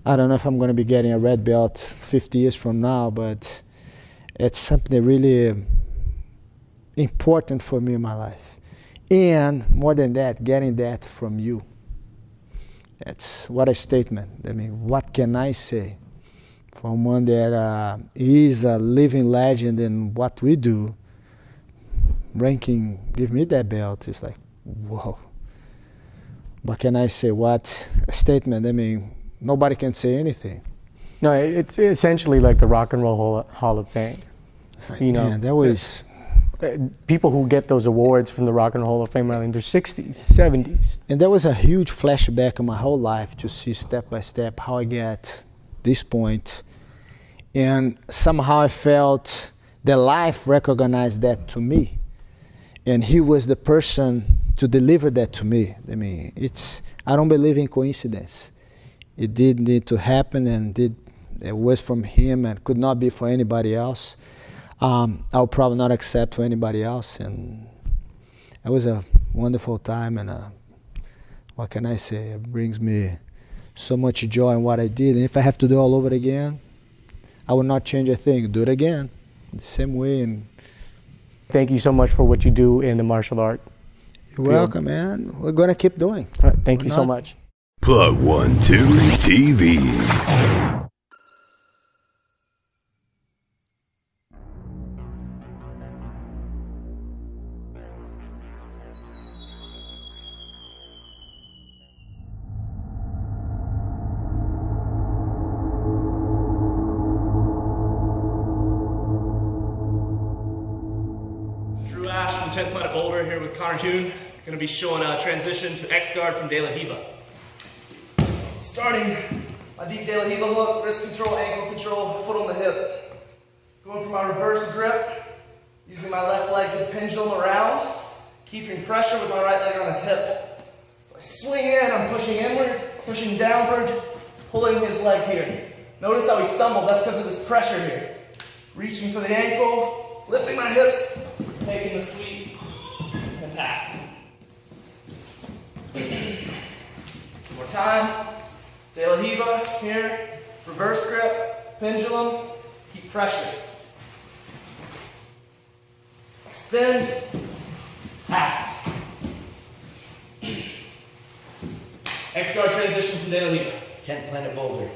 I don't know if I'm going to be getting a red belt 50 years from now, but it's something really important for me in my life. And more than that, getting that from you. That's what a statement. I mean, what can I say from one that is a living legend in what we do, give me that belt, it's like, whoa. What can I say? What a statement. I mean, nobody can say anything. No, it's essentially like the Rock and Roll Hall of Fame. Like, man, that was... People who get those awards from the Rock and Roll Hall of Fame are in their 60s, 70s. And that was a huge flashback of my whole life to see step by step how I get this point. And somehow I felt that life recognized that to me. And he was the person to deliver that to me. I mean, I don't believe in coincidence. It did need to happen, and it was from him and could not be for anybody else. I'll probably not accept for anybody else. And it was a wonderful time, and what can I say? It brings me so much joy in what I did. And if I have to do it all over again, I will not change a thing. Do it again, the same way. And thank you so much for what you do in the martial art. You're welcome, man. We're going to keep doing. All right, thank you so much. Plug 1 2 TV. From 10th Planet Boulder here with Connor Hune. Going to be showing a transition to X-Guard from De La Hiva. So starting my deep De La Hiva hook, wrist control, ankle control, foot on the hip. Going for my reverse grip, using my left leg to pendulum around, keeping pressure with my right leg on his hip. I swing in, I'm pushing inward, pushing downward, pulling his leg here. Notice how he stumbled, that's because of this pressure here. Reaching for the ankle, lifting my hips, taking the sweep, and passing. One more time. De La Hiva here. Reverse grip, pendulum, keep pressure. Extend, pass. X-Guard transition from De La Hiva. 10th Planet Boulder.